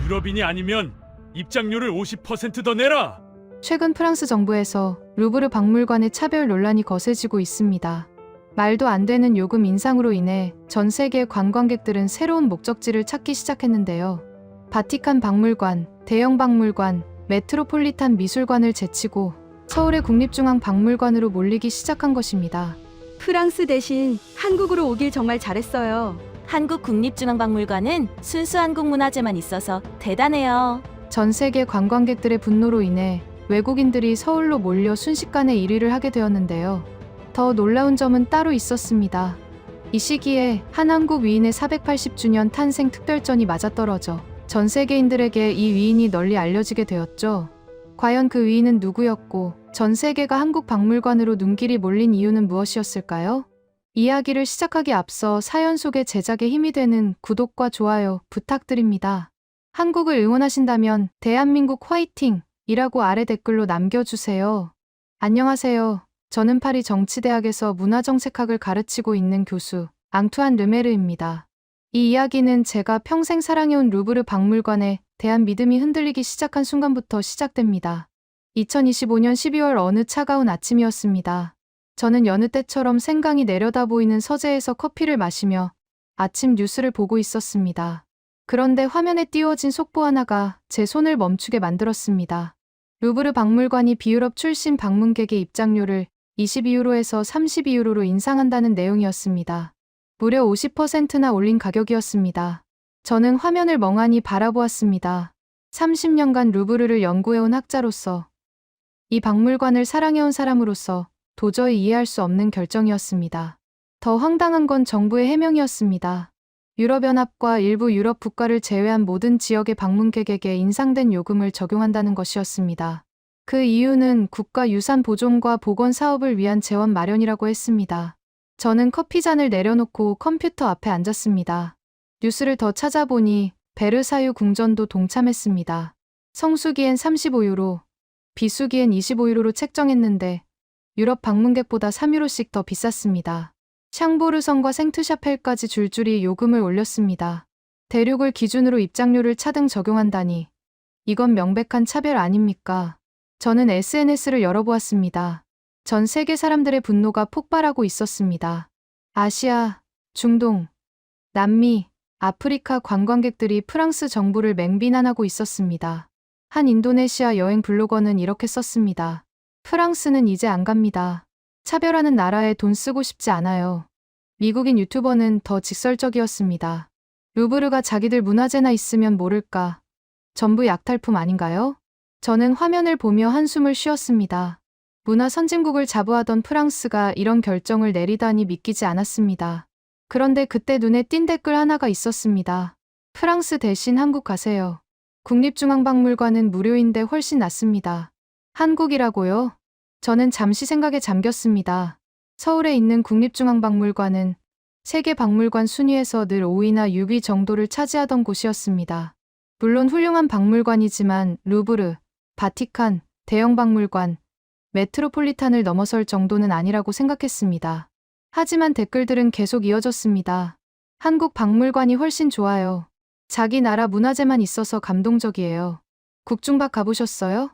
유럽인이 아니면 입장료를 50% 더 내라. 최근 프랑스 정부에서 루브르 박물관의 차별 논란이 거세지고 있습니다. 말도 안 되는 요금 인상으로 인해 전 세계 관광객들은 새로운 목적지를 찾기 시작했는데요. 바티칸 박물관, 대형 박물관, 메트로폴리탄 미술관을 제치고 서울의 국립중앙박물관으로 몰리기 시작한 것입니다. 프랑스 대신 한국으로 오길 정말 잘했어요. 한국 국립중앙박물관은 순수 한국 문화재만 있어서 대단해요. 전 세계 관광객들의 분노로 인해 외국인들이 서울로 몰려 순식간에 1위를 하게 되었는데요. 더 놀라운 점은 따로 있었습니다. 이 시기에 한 한국 위인의 480주년 탄생 특별전이 맞아떨어져 전 세계인들에게 이 위인이 널리 알려지게 되었죠. 과연 그 위인은 누구였고 전 세계가 한국 박물관으로 눈길이 몰린 이유는 무엇이었을까요? 이야기를 시작하기 앞서 사연 속의 제작에 힘이 되는 구독과 좋아요 부탁드립니다. 한국을 응원하신다면 대한민국 화이팅! 이라고 아래 댓글로 남겨주세요. 안녕하세요. 저는 파리 정치대학에서 문화정책학을 가르치고 있는 교수 앙투안 르메르입니다. 이 이야기는 제가 평생 사랑해온 루브르 박물관에 대한 믿음이 흔들리기 시작한 순간부터 시작됩니다. 2025년 12월 어느 차가운 아침이었습니다. 저는 여느 때처럼 생강이 내려다 보이는 서재에서 커피를 마시며 아침 뉴스를 보고 있었습니다. 그런데 화면에 띄워진 속보 하나가 제 손을 멈추게 만들었습니다. 루브르 박물관이 비유럽 출신 방문객의 입장료를 22유로에서 32유로로 인상한다는 내용이었습니다. 무려 50%나 올린 가격이었습니다. 저는 화면을 멍하니 바라보았습니다. 30년간 루브르를 연구해온 학자로서, 이 박물관을 사랑해온 사람으로서 도저히 이해할 수 없는 결정이었습니다. 더 황당한 건 정부의 해명이었습니다. 유럽연합과 일부 유럽 국가를 제외한 모든 지역의 방문객에게 인상된 요금을 적용한다는 것이었습니다. 그 이유는 국가유산 보존과 복원 사업을 위한 재원 마련이라고 했습니다. 저는 커피잔을 내려놓고 컴퓨터 앞에 앉았습니다. 뉴스를 더 찾아보니 베르사유 궁전도 동참했습니다. 성수기엔 35유로, 비수기엔 25유로로 책정했는데 유럽 방문객보다 3유로씩 더 비쌌습니다. 샹보르성과 생트샤펠까지 줄줄이 요금을 올렸습니다. 대륙을 기준으로 입장료를 차등 적용한다니 이건 명백한 차별 아닙니까? 저는 SNS를 열어보았습니다. 전 세계 사람들의 분노가 폭발하고 있었습니다. 아시아, 중동, 남미, 아프리카 관광객들이 프랑스 정부를 맹비난하고 있었습니다. 한 인도네시아 여행 블로거는 이렇게 썼습니다. 프랑스는 이제 안 갑니다. 차별하는 나라에 돈 쓰고 싶지 않아요. 미국인 유튜버는 더 직설적이었습니다. 루브르가 자기들 문화재나 있으면 모를까. 전부 약탈품 아닌가요? 저는 화면을 보며 한숨을 쉬었습니다. 문화 선진국을 자부하던 프랑스가 이런 결정을 내리다니 믿기지 않았습니다. 그런데 그때 눈에 띈 댓글 하나가 있었습니다. 프랑스 대신 한국 가세요. 국립중앙박물관은 무료인데 훨씬 낫습니다. 한국이라고요? 저는 잠시 생각에 잠겼습니다. 서울에 있는 국립중앙박물관은 세계 박물관 순위에서 늘 5위나 6위 정도를 차지하던 곳이었습니다. 물론 훌륭한 박물관이지만 루브르, 바티칸, 대형 박물관, 메트로폴리탄을 넘어설 정도는 아니라고 생각했습니다. 하지만 댓글들은 계속 이어졌습니다. 한국 박물관이 훨씬 좋아요. 자기 나라 문화재만 있어서 감동적이에요. 국중박 가보셨어요?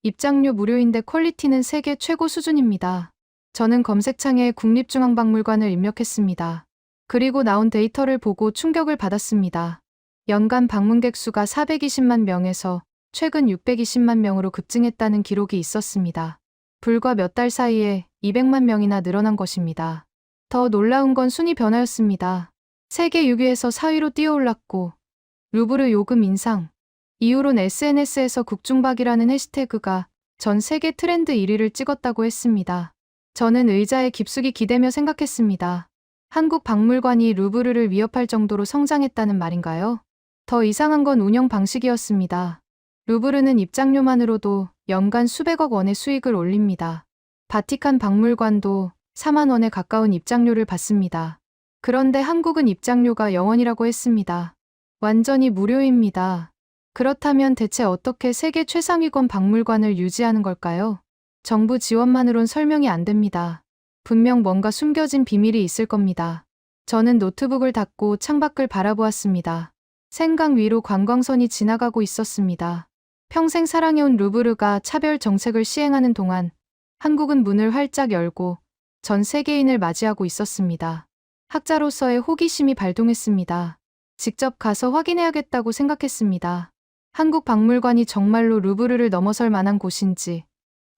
입장료 무료인데 퀄리티는 세계 최고 수준입니다. 저는 검색창에 국립중앙박물관을 입력했습니다. 그리고 나온 데이터를 보고 충격을 받았습니다. 연간 방문객 수가 420만 명에서 최근 620만 명으로 급증했다는 기록이 있었습니다. 불과 몇 달 사이에 200만 명이나 늘어난 것입니다. 더 놀라운 건 순위 변화였습니다. 세계 6위에서 4위로 뛰어올랐고 루브르 요금 인상 이후론 SNS에서 국중박이라는 해시태그가 전 세계 트렌드 1위를 찍었다고 했습니다. 저는 의자에 깊숙이 기대며 생각했습니다. 한국 박물관이 루브르를 위협할 정도로 성장했다는 말인가요? 더 이상한 건 운영 방식이었습니다. 루브르는 입장료만으로도 연간 수백억 원의 수익을 올립니다. 바티칸 박물관도 4만 원에 가까운 입장료를 받습니다. 그런데 한국은 입장료가 0원이라고 했습니다. 완전히 무료입니다. 그렇다면 대체 어떻게 세계 최상위권 박물관을 유지하는 걸까요? 정부 지원만으론 설명이 안 됩니다. 분명 뭔가 숨겨진 비밀이 있을 겁니다. 저는 노트북을 닫고 창밖을 바라보았습니다. 생강 위로 관광선이 지나가고 있었습니다. 평생 사랑해온 루브르가 차별 정책을 시행하는 동안 한국은 문을 활짝 열고 전 세계인을 맞이하고 있었습니다. 학자로서의 호기심이 발동했습니다. 직접 가서 확인해야겠다고 생각했습니다. 한국 박물관이 정말로 루브르를 넘어설 만한 곳인지,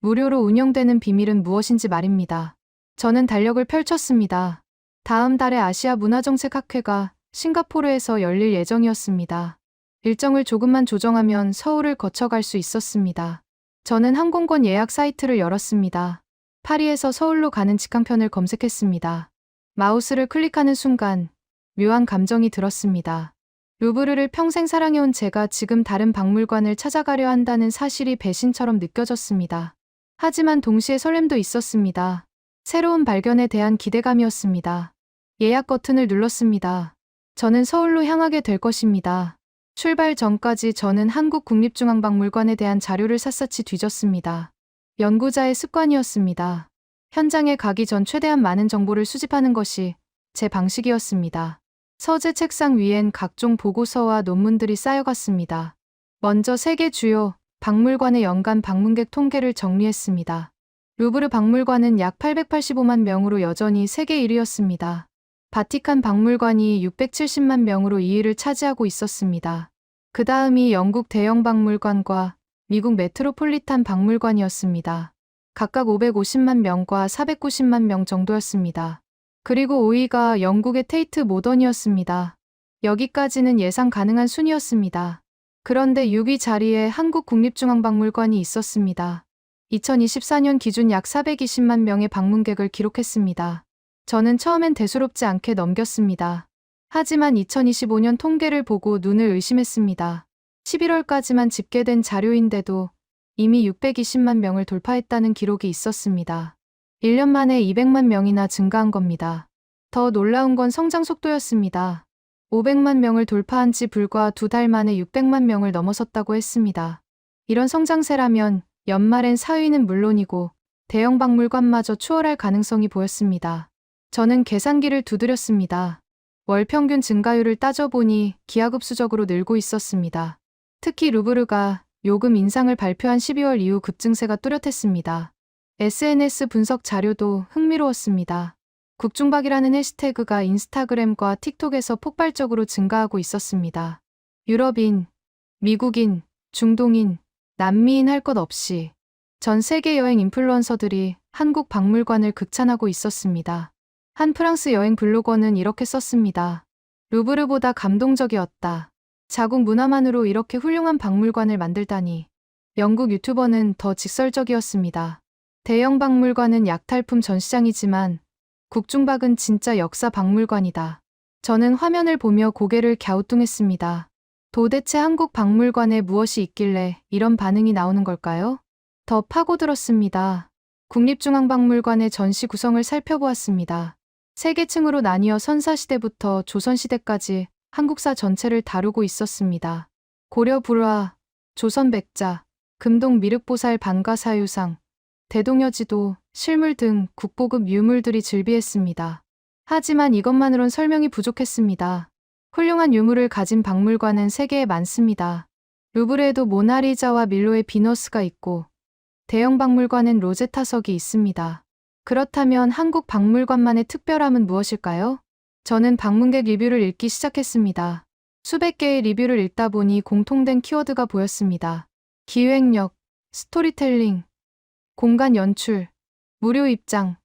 무료로 운영되는 비밀은 무엇인지 말입니다. 저는 달력을 펼쳤습니다. 다음 달에 아시아 문화정책학회가 싱가포르에서 열릴 예정이었습니다. 일정을 조금만 조정하면 서울을 거쳐갈 수 있었습니다. 저는 항공권 예약 사이트를 열었습니다. 파리에서 서울로 가는 직항편을 검색했습니다. 마우스를 클릭하는 순간 묘한 감정이 들었습니다. 루브르를 평생 사랑해온 제가 지금 다른 박물관을 찾아가려 한다는 사실이 배신처럼 느껴졌습니다. 하지만 동시에 설렘도 있었습니다. 새로운 발견에 대한 기대감이었습니다. 예약 버튼을 눌렀습니다. 저는 서울로 향하게 될 것입니다. 출발 전까지 저는 한국국립중앙박물관에 대한 자료를 샅샅이 뒤졌습니다. 연구자의 습관이었습니다. 현장에 가기 전 최대한 많은 정보를 수집하는 것이 제 방식이었습니다. 서재 책상 위엔 각종 보고서와 논문들이 쌓여갔습니다. 먼저 세계 주요 박물관의 연간 방문객 통계를 정리했습니다. 루브르 박물관은 약 885만 명으로 여전히 세계 1위였습니다. 바티칸 박물관이 670만 명으로 2위를 차지하고 있었습니다. 그 다음이 영국 대형 박물관과 미국 메트로폴리탄 박물관이었습니다. 각각 550만 명과 490만 명 정도였습니다. 그리고 5위가 영국의 테이트 모던이었습니다. 여기까지는 예상 가능한 순위였습니다. 그런데 6위 자리에 한국국립중앙박물관이 있었습니다. 2024년 기준 약 420만 명의 방문객을 기록했습니다. 저는 처음엔 대수롭지 않게 넘겼습니다. 하지만 2025년 통계를 보고 눈을 의심했습니다. 11월까지만 집계된 자료인데도 이미 620만 명을 돌파했다는 기록이 있었습니다. 1년 만에 200만 명이나 증가한 겁니다. 더 놀라운 건 성장 속도였습니다. 500만 명을 돌파한 지 불과 2달 만에 600만 명을 넘어섰다고 했습니다. 이런 성장세라면 연말엔 4위는 물론이고 대형 박물관마저 추월할 가능성이 보였습니다. 저는 계산기를 두드렸습니다. 월 평균 증가율을 따져보니 기하급수적으로 늘고 있었습니다. 특히 루브르가 요금 인상을 발표한 12월 이후 급증세가 뚜렷했습니다. SNS 분석 자료도 흥미로웠습니다. 국중박이라는 해시태그가 인스타그램과 틱톡에서 폭발적으로 증가하고 있었습니다. 유럽인, 미국인, 중동인, 남미인 할 것 없이 전 세계 여행 인플루언서들이 한국 박물관을 극찬하고 있었습니다. 한 프랑스 여행 블로거는 이렇게 썼습니다. 루브르보다 감동적이었다. 자국 문화만으로 이렇게 훌륭한 박물관을 만들다니. 영국 유튜버는 더 직설적이었습니다. 대형 박물관은 약탈품 전시장이지만 국중박은 진짜 역사 박물관이다. 저는 화면을 보며 고개를 갸우뚱했습니다. 도대체 한국 박물관에 무엇이 있길래 이런 반응이 나오는 걸까요? 더 파고들었습니다. 국립중앙박물관의 전시 구성을 살펴보았습니다. 세 계층으로 나뉘어 선사시대부터 조선시대까지 한국사 전체를 다루고 있었습니다. 고려 불화, 조선 백자, 금동 미륵보살 반가사유상, 대동여지도, 실물 등 국보급 유물들이 즐비했습니다. 하지만 이것만으론 설명이 부족했습니다. 훌륭한 유물을 가진 박물관은 세계에 많습니다. 루브르에도 모나리자와 밀로의 비너스가 있고 대형 박물관엔 로제타석이 있습니다. 그렇다면 한국 박물관만의 특별함은 무엇일까요? 저는 방문객 리뷰를 읽기 시작했습니다. 수백 개의 리뷰를 읽다 보니 공통된 키워드가 보였습니다. 기획력, 스토리텔링, 공간 연출, 무료 입장,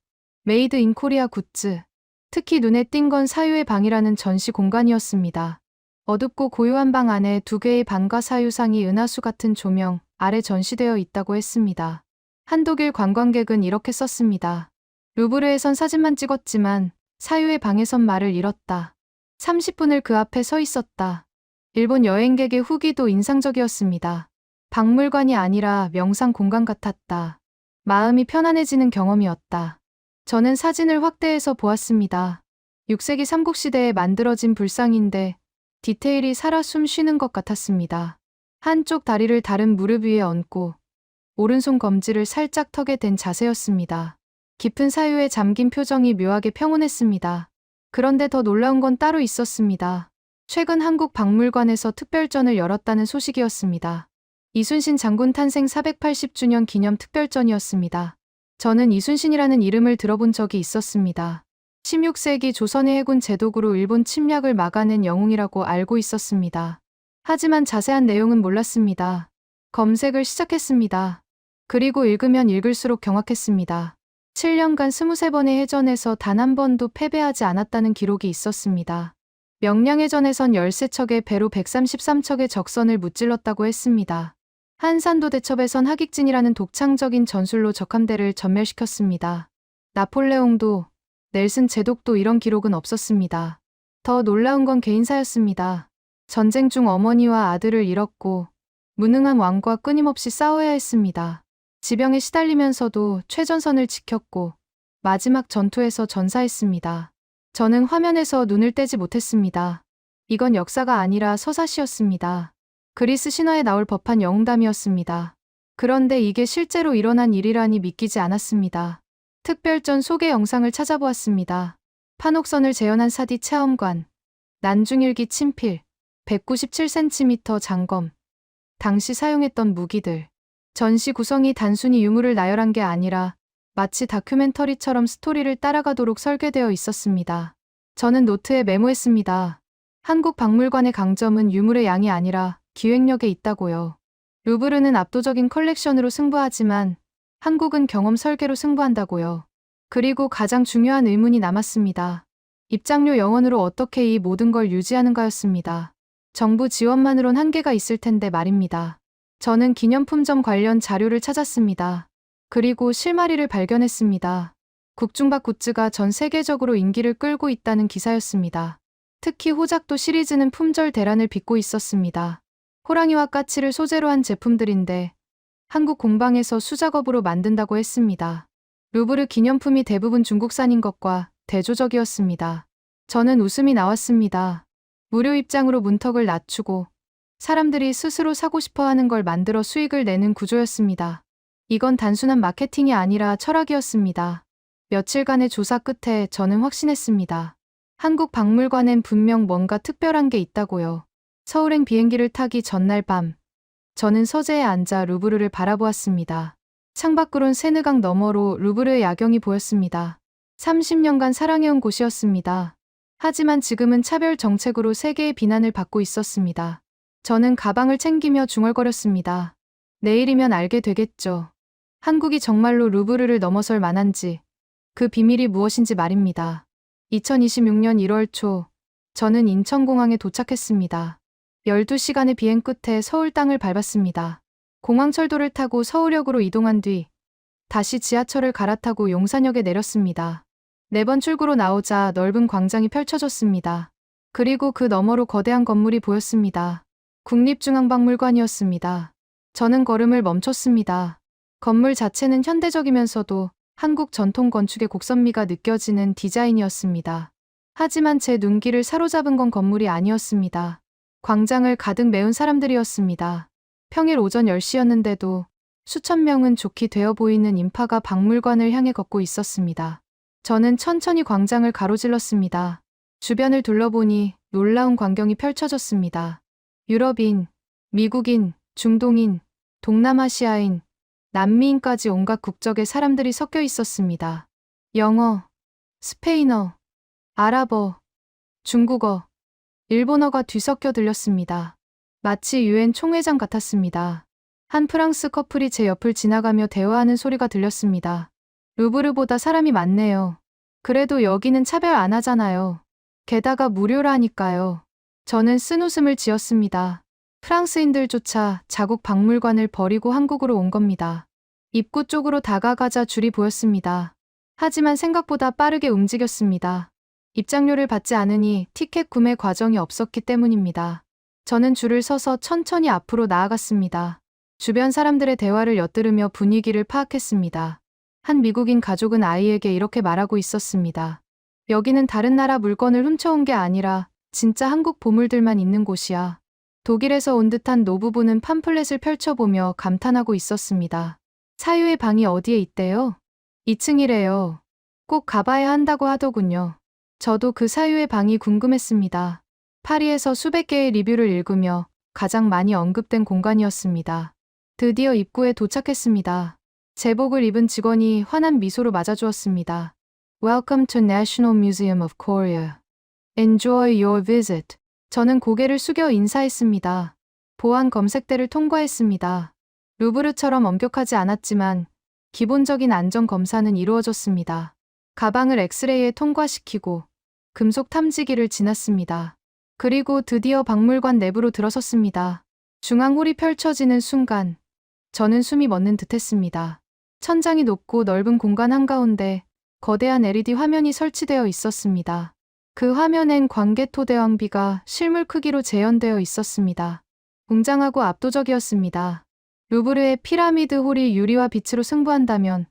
메이드 인 코리아 굿즈. 특히 눈에 띈 건 사유의 방이라는 전시 공간이었습니다. 어둡고 고요한 방 안에 2개의 반가사유상이 은하수 같은 조명 아래 전시되어 있다고 했습니다. 한 독일 관광객은 이렇게 썼습니다. 루브르에선 사진만 찍었지만 사유의 방에선 말을 잃었다. 30분을 그 앞에 서 있었다. 일본 여행객의 후기도 인상적이었습니다. 박물관이 아니라 명상 공간 같았다. 마음이 편안해지는 경험이었다. 저는 사진을 확대해서 보았습니다. 6세기 삼국시대에 만들어진 불상인데 디테일이 살아 숨 쉬는 것 같았습니다. 한쪽 다리를 다른 무릎 위에 얹고 오른손 검지를 살짝 턱에 댄 자세였습니다. 깊은 사유에 잠긴 표정이 묘하게 평온했습니다. 그런데 더 놀라운 건 따로 있었습니다. 최근 한국 박물관에서 특별전을 열었다는 소식이었습니다. 이순신 장군 탄생 480주년 기념 특별전이었습니다. 저는 이순신이라는 이름을 들어본 적이 있었습니다. 16세기 조선의 해군 제독으로 일본 침략을 막아낸 영웅이라고 알고 있었습니다. 하지만 자세한 내용은 몰랐습니다. 검색을 시작했습니다. 그리고 읽으면 읽을수록 경악했습니다. 7년간 23번의 해전에서 단 한 번도 패배하지 않았다는 기록이 있었습니다. 명량해전에선 13척의 배로 133척의 적선을 무찔렀다고 했습니다. 한산도 대첩에선 하객진이라는 독창적인 전술로 적함대를 전멸시켰습니다. 나폴레옹도 넬슨 제독도 이런 기록은 없었습니다. 더 놀라운 건 개인사였습니다. 전쟁 중 어머니와 아들을 잃었고 무능한 왕과 끊임없이 싸워야 했습니다. 지병에 시달리면서도 최전선을 지켰고 마지막 전투에서 전사했습니다. 저는 화면에서 눈을 떼지 못했습니다. 이건 역사가 아니라 서사시였습니다. 그리스 신화에 나올 법한 영웅담이었습니다. 그런데 이게 실제로 일어난 일이라니 믿기지 않았습니다. 특별전 소개 영상을 찾아보았습니다. 판옥선을 재현한 사디 체험관, 난중일기 친필, 197cm 장검, 당시 사용했던 무기들. 전시 구성이 단순히 유물을 나열한 게 아니라 마치 다큐멘터리처럼 스토리를 따라가도록 설계되어 있었습니다. 저는 노트에 메모했습니다. 한국 박물관의 강점은 유물의 양이 아니라 기획력에 있다고요. 루브르는 압도적인 컬렉션으로 승부하지만 한국은 경험 설계로 승부한다고요. 그리고 가장 중요한 의문이 남았습니다. 입장료 영원으로 어떻게 이 모든 걸 유지하는가였습니다. 정부 지원만으론 한계가 있을 텐데 말입니다. 저는 기념품점 관련 자료를 찾았습니다. 그리고 실마리를 발견했습니다. 국중박 굿즈가 전 세계적으로 인기를 끌고 있다는 기사였습니다. 특히 호작도 시리즈는 품절 대란을 빚고 있었습니다. 호랑이와 까치를 소재로 한 제품들인데 한국 공방에서 수작업으로 만든다고 했습니다. 루브르 기념품이 대부분 중국산인 것과 대조적이었습니다. 저는 웃음이 나왔습니다. 무료 입장으로 문턱을 낮추고 사람들이 스스로 사고 싶어 하는 걸 만들어 수익을 내는 구조였습니다. 이건 단순한 마케팅이 아니라 철학이었습니다. 며칠간의 조사 끝에 저는 확신했습니다. 한국 박물관엔 분명 뭔가 특별한 게 있다고요. 서울행 비행기를 타기 전날 밤, 저는 서재에 앉아 루브르를 바라보았습니다. 창밖으론 세느강 너머로 루브르의 야경이 보였습니다. 30년간 사랑해온 곳이었습니다. 하지만 지금은 차별 정책으로 세계의 비난을 받고 있었습니다. 저는 가방을 챙기며 중얼거렸습니다. 내일이면 알게 되겠죠. 한국이 정말로 루브르를 넘어설 만한지, 그 비밀이 무엇인지 말입니다. 2026년 1월 초, 저는 인천공항에 도착했습니다. 12시간의 비행 끝에 서울 땅을 밟았습니다. 공항철도를 타고 서울역으로 이동한 뒤 다시 지하철을 갈아타고 용산역에 내렸습니다. 4번 출구로 나오자 넓은 광장이 펼쳐졌습니다. 그리고 그 너머로 거대한 건물이 보였습니다. 국립중앙박물관이었습니다. 저는 걸음을 멈췄습니다. 건물 자체는 현대적이면서도 한국 전통 건축의 곡선미가 느껴지는 디자인이었습니다. 하지만 제 눈길을 사로잡은 건 건물이 아니었습니다. 광장을 가득 메운 사람들이었습니다. 평일 오전 10시였는데도 수천 명은 좋게 되어 보이는 인파가 박물관을 향해 걷고 있었습니다. 저는 천천히 광장을 가로질렀습니다. 주변을 둘러보니 놀라운 광경이 펼쳐졌습니다. 유럽인, 미국인, 중동인, 동남아시아인, 남미인까지 온갖 국적의 사람들이 섞여 있었습니다. 영어, 스페인어, 아랍어, 중국어, 일본어가 뒤섞여 들렸습니다. 마치 유엔 총회장 같았습니다. 한 프랑스 커플이 제 옆을 지나가며 대화하는 소리가 들렸습니다. 루브르보다 사람이 많네요. 그래도 여기는 차별 안 하잖아요. 게다가 무료라니까요. 저는 쓴웃음을 지었습니다. 프랑스인들조차 자국 박물관을 버리고 한국으로 온 겁니다. 입구 쪽으로 다가가자 줄이 보였습니다. 하지만 생각보다 빠르게 움직였습니다. 입장료를 받지 않으니 티켓 구매 과정이 없었기 때문입니다. 저는 줄을 서서 천천히 앞으로 나아갔습니다. 주변 사람들의 대화를 엿들으며 분위기를 파악했습니다. 한 미국인 가족은 아이에게 이렇게 말하고 있었습니다. 여기는 다른 나라 물건을 훔쳐온 게 아니라 진짜 한국 보물들만 있는 곳이야. 독일에서 온 듯한 노부부는 팜플렛을 펼쳐보며 감탄하고 있었습니다. 사유의 방이 어디에 있대요? 2층이래요. 꼭 가봐야 한다고 하더군요. 저도 그 사유의 방이 궁금했습니다. 파리에서 수백 개의 리뷰를 읽으며 가장 많이 언급된 공간이었습니다. 드디어 입구에 도착했습니다. 제복을 입은 직원이 환한 미소로 맞아주었습니다. Welcome to National Museum of Korea. Enjoy your visit. 저는 고개를 숙여 인사했습니다. 보안 검색대를 통과했습니다. 루브르처럼 엄격하지 않았지만 기본적인 안전 검사는 이루어졌습니다. 가방을 엑스레이에 통과시키고 금속 탐지기를 지났습니다. 그리고 드디어 박물관 내부로 들어섰습니다. 중앙홀이 펼쳐지는 순간 저는 숨이 멎는 듯했습니다. 천장이 높고 넓은 공간 한가운데 거대한 LED 화면이 설치되어 있었습니다. 그 화면엔 광개토대왕비가 실물 크기로 재현되어 있었습니다. 웅장하고 압도적이었습니다. 루브르의 피라미드 홀이 유리와 빛으로 승부한다면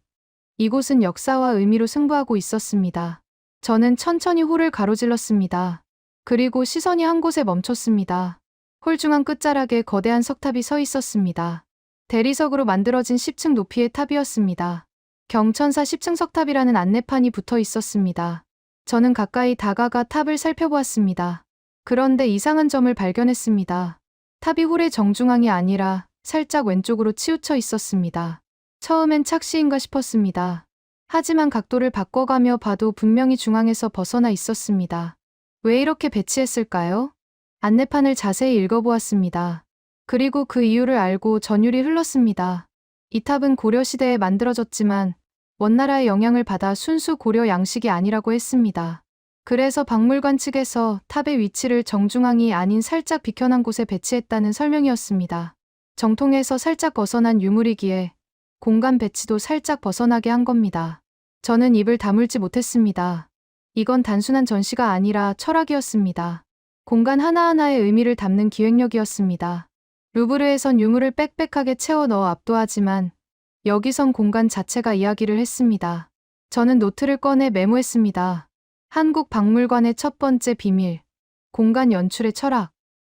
이곳은 역사와 의미로 승부하고 있었습니다. 저는 천천히 홀을 가로질렀습니다. 그리고 시선이 한 곳에 멈췄습니다. 홀 중앙 끝자락에 거대한 석탑이 서 있었습니다. 대리석으로 만들어진 10층 높이의 탑이었습니다. 경천사 10층 석탑이라는 안내판이 붙어 있었습니다. 저는 가까이 다가가 탑을 살펴보았습니다. 그런데 이상한 점을 발견했습니다. 탑이 홀의 정중앙이 아니라 살짝 왼쪽으로 치우쳐 있었습니다. 처음엔 착시인가 싶었습니다. 하지만 각도를 바꿔가며 봐도 분명히 중앙에서 벗어나 있었습니다. 왜 이렇게 배치했을까요? 안내판을 자세히 읽어보았습니다. 그리고 그 이유를 알고 전율이 흘렀습니다. 이 탑은 고려시대에 만들어졌지만 원나라의 영향을 받아 순수 고려 양식이 아니라고 했습니다. 그래서 박물관 측에서 탑의 위치를 정중앙이 아닌 살짝 비켜난 곳에 배치했다는 설명이었습니다. 정통에서 살짝 벗어난 유물이기에 공간 배치도 살짝 벗어나게 한 겁니다. 저는 입을 다물지 못했습니다. 이건 단순한 전시가 아니라 철학이었습니다. 공간 하나하나의 의미를 담는 기획력이었습니다. 루브르에선 유물을 빽빽하게 채워 넣어 압도하지만 여기선 공간 자체가 이야기를 했습니다. 저는 노트를 꺼내 메모했습니다. 한국 박물관의 첫 번째 비밀. 공간 연출의 철학.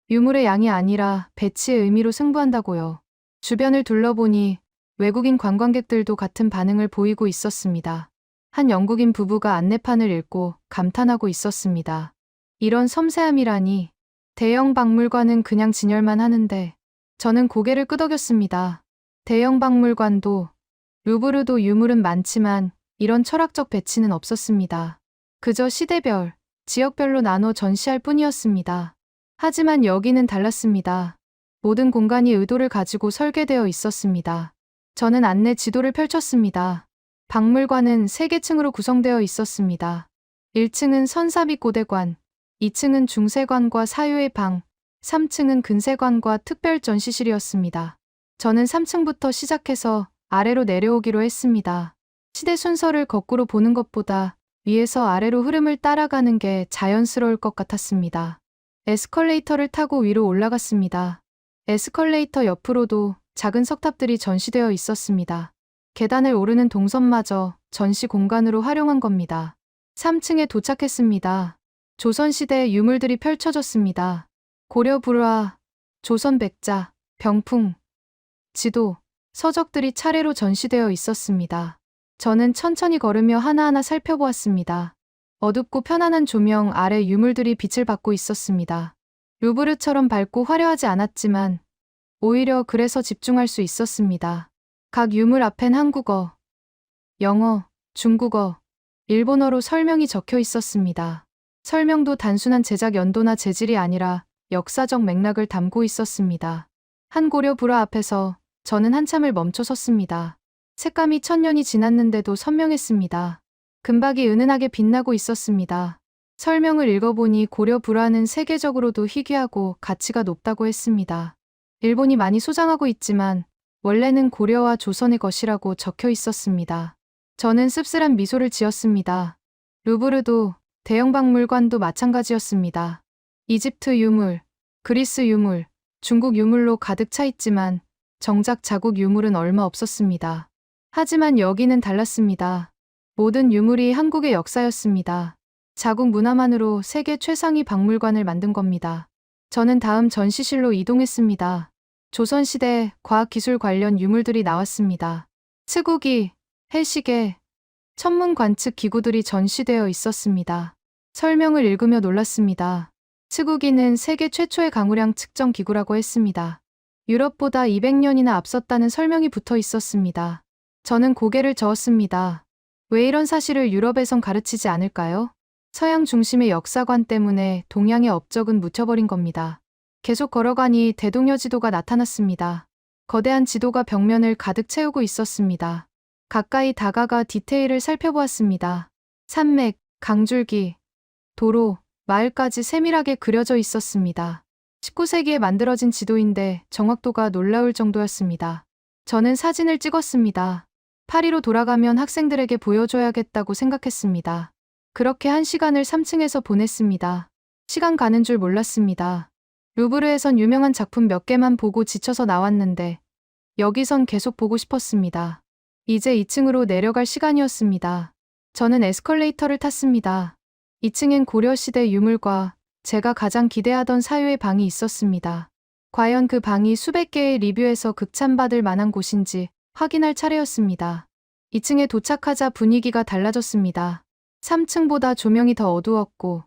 유물의 양이 아니라 배치의 의미로 승부한다고요. 주변을 둘러보니 외국인 관광객들도 같은 반응을 보이고 있었습니다. 한 영국인 부부가 안내판을 읽고 감탄하고 있었습니다. 이런 섬세함이라니. 대형 박물관은 그냥 진열만 하는데 저는 고개를 끄덕였습니다. 대형 박물관도 루브르도 유물은 많지만 이런 철학적 배치는 없었습니다. 그저 시대별, 지역별로 나눠 전시할 뿐이었습니다. 하지만 여기는 달랐습니다. 모든 공간이 의도를 가지고 설계되어 있었습니다. 저는 안내 지도를 펼쳤습니다. 박물관은 3개층으로 구성되어 있었습니다. 1층은 선사 및 고대관, 2층은 중세관과 사유의 방, 3층은 근세관과 특별 전시실이었습니다. 저는 3층부터 시작해서 아래로 내려오기로 했습니다. 시대 순서를 거꾸로 보는 것보다 위에서 아래로 흐름을 따라가는 게 자연스러울 것 같았습니다. 에스컬레이터를 타고 위로 올라갔습니다. 에스컬레이터 옆으로도 작은 석탑들이 전시되어 있었습니다. 계단을 오르는 동선마저 전시 공간으로 활용한 겁니다. 3층에 도착했습니다. 조선시대의 유물들이 펼쳐졌습니다. 고려 불화, 조선 백자, 병풍, 지도, 서적들이 차례로 전시되어 있었습니다. 저는 천천히 걸으며 하나하나 살펴보았습니다. 어둡고 편안한 조명 아래 유물들이 빛을 받고 있었습니다. 루브르처럼 밝고 화려하지 않았지만 오히려 그래서 집중할 수 있었습니다. 각 유물 앞엔 한국어, 영어, 중국어, 일본어로 설명이 적혀 있었습니다. 설명도 단순한 제작 연도나 재질이 아니라 역사적 맥락을 담고 있었습니다. 한 고려 불화 앞에서 저는 한참을 멈춰 섰습니다. 색감이 1000년이 지났는데도 선명했습니다. 금박이 은은하게 빛나고 있었습니다. 설명을 읽어보니 고려 불화는 세계적으로도 희귀하고 가치가 높다고 했습니다. 일본이 많이 소장하고 있지만 원래는 고려와 조선의 것이라고 적혀 있었습니다. 저는 씁쓸한 미소를 지었습니다. 루브르도 대형 박물관도 마찬가지였습니다. 이집트 유물, 그리스 유물, 중국 유물로 가득 차 있지만 정작 자국 유물은 얼마 없었습니다. 하지만 여기는 달랐습니다. 모든 유물이 한국의 역사였습니다. 자국 문화만으로 세계 최상위 박물관을 만든 겁니다. 저는 다음 전시실로 이동했습니다. 조선시대 과학기술 관련 유물들이 나왔습니다. 치국이, 해시계, 천문 관측 기구들이 전시되어 있었습니다. 설명을 읽으며 놀랐습니다. 측우기는 세계 최초의 강우량 측정 기구라고 했습니다. 유럽보다 200년이나 앞섰다는 설명이 붙어 있었습니다. 저는 고개를 저었습니다. 왜 이런 사실을 유럽에선 가르치지 않을까요? 서양 중심의 역사관 때문에 동양의 업적은 묻혀버린 겁니다. 계속 걸어가니 대동여 지도가 나타났습니다. 거대한 지도가 벽면을 가득 채우고 있었습니다. 가까이 다가가 디테일을 살펴보았습니다. 산맥, 강줄기, 도로, 마을까지 세밀하게 그려져 있었습니다. 19세기에 만들어진 지도인데 정확도가 놀라울 정도였습니다. 저는 사진을 찍었습니다. 파리로 돌아가면 학생들에게 보여줘야겠다고 생각했습니다. 그렇게 1시간을 3층에서 보냈습니다. 시간 가는 줄 몰랐습니다. 루브르에선 유명한 작품 몇 개만 보고 지쳐서 나왔는데 여기선 계속 보고 싶었습니다. 이제 2층으로 내려갈 시간이었습니다. 저는 에스컬레이터를 탔습니다. 2층엔 고려시대 유물과 제가 가장 기대하던 사유의 방이 있었습니다. 과연 그 방이 수백 개의 리뷰에서 극찬받을 만한 곳인지 확인할 차례였습니다. 2층에 도착하자 분위기가 달라졌습니다. 3층보다 조명이 더 어두웠고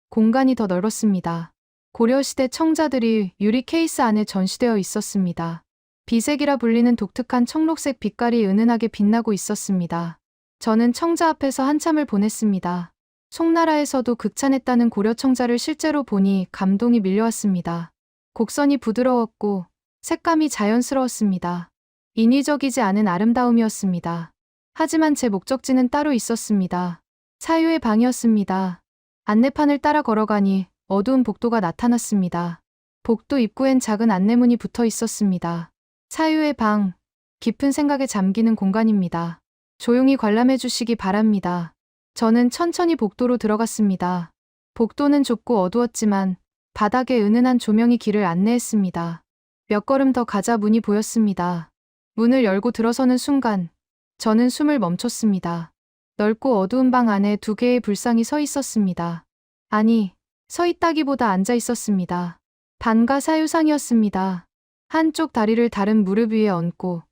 공간이 더 넓었습니다. 고려시대 청자들이 유리 케이스 안에 전시되어 있었습니다. 비색이라 불리는 독특한 청록색 빛깔이 은은하게 빛나고 있었습니다. 저는 청자 앞에서 한참을 보냈습니다. 송나라에서도 극찬했다는 고려 청자를 실제로 보니 감동이 밀려왔습니다. 곡선이 부드러웠고 색감이 자연스러웠습니다. 인위적이지 않은 아름다움이었습니다. 하지만 제 목적지는 따로 있었습니다. 사유의 방이었습니다. 안내판을 따라 걸어가니 어두운 복도가 나타났습니다. 복도 입구엔 작은 안내문이 붙어 있었습니다. 사유의 방, 깊은 생각에 잠기는 공간입니다. 조용히 관람해 주시기 바랍니다. 저는 천천히 복도로 들어갔습니다. 복도는 좁고 어두웠지만 바닥에 은은한 조명이 길을 안내했습니다. 몇 걸음 더 가자 문이 보였습니다. 문을 열고 들어서는 순간 저는 숨을 멈췄습니다. 넓고 어두운 방 안에 2개의 불상이 서 있었습니다. 아니, 서 있다기보다 앉아 있었습니다. 반가 사유상이었습니다. 한쪽 다리를 다른 무릎 위에 얹고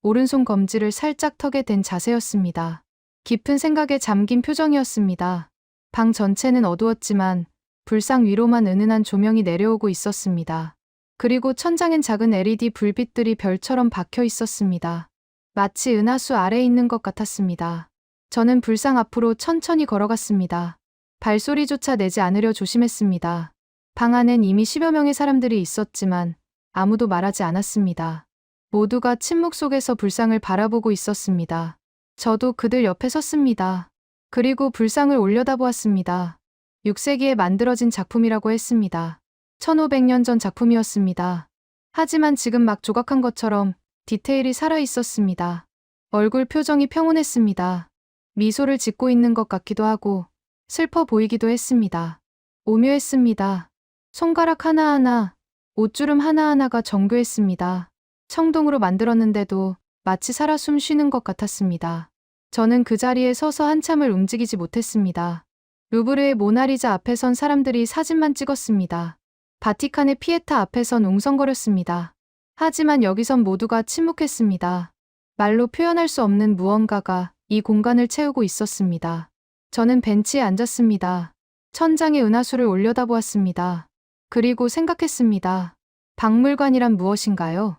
오른손 검지를 살짝 턱에 댄 자세였습니다. 깊은 생각에 잠긴 표정이었습니다. 방 전체는 어두웠지만 불상 위로만 은은한 조명이 내려오고 있었습니다. 그리고 천장엔 작은 LED 불빛들이 별처럼 박혀 있었습니다. 마치 은하수 아래에 있는 것 같았습니다. 저는 불상 앞으로 천천히 걸어갔습니다. 발소리조차 내지 않으려 조심했습니다. 방 안엔 이미 10여 명의 사람들이 있었지만 아무도 말하지 않았습니다. 모두가 침묵 속에서 불상을 바라보고 있었습니다. 저도 그들 옆에 섰습니다. 그리고 불상을 올려다보았습니다. 6세기에 만들어진 작품이라고 했습니다. 1500년 전 작품이었습니다. 하지만 지금 막 조각한 것처럼 디테일이 살아있었습니다. 얼굴 표정이 평온했습니다. 미소를 짓고 있는 것 같기도 하고 슬퍼 보이기도 했습니다. 오묘했습니다. 손가락 하나하나, 옷주름 하나하나가 정교했습니다. 청동으로 만들었는데도 마치 살아 숨 쉬는 것 같았습니다. 저는 그 자리에 서서 한참을 움직이지 못했습니다. 루브르의 모나리자 앞에 선 사람들이 사진만 찍었습니다. 바티칸의 피에타 앞에선 웅성거렸습니다. 하지만 여기선 모두가 침묵했습니다. 말로 표현할 수 없는 무언가가 이 공간을 채우고 있었습니다. 저는 벤치에 앉았습니다. 천장에 은하수를 올려다보았습니다. 그리고 생각했습니다. 박물관이란 무엇인가요?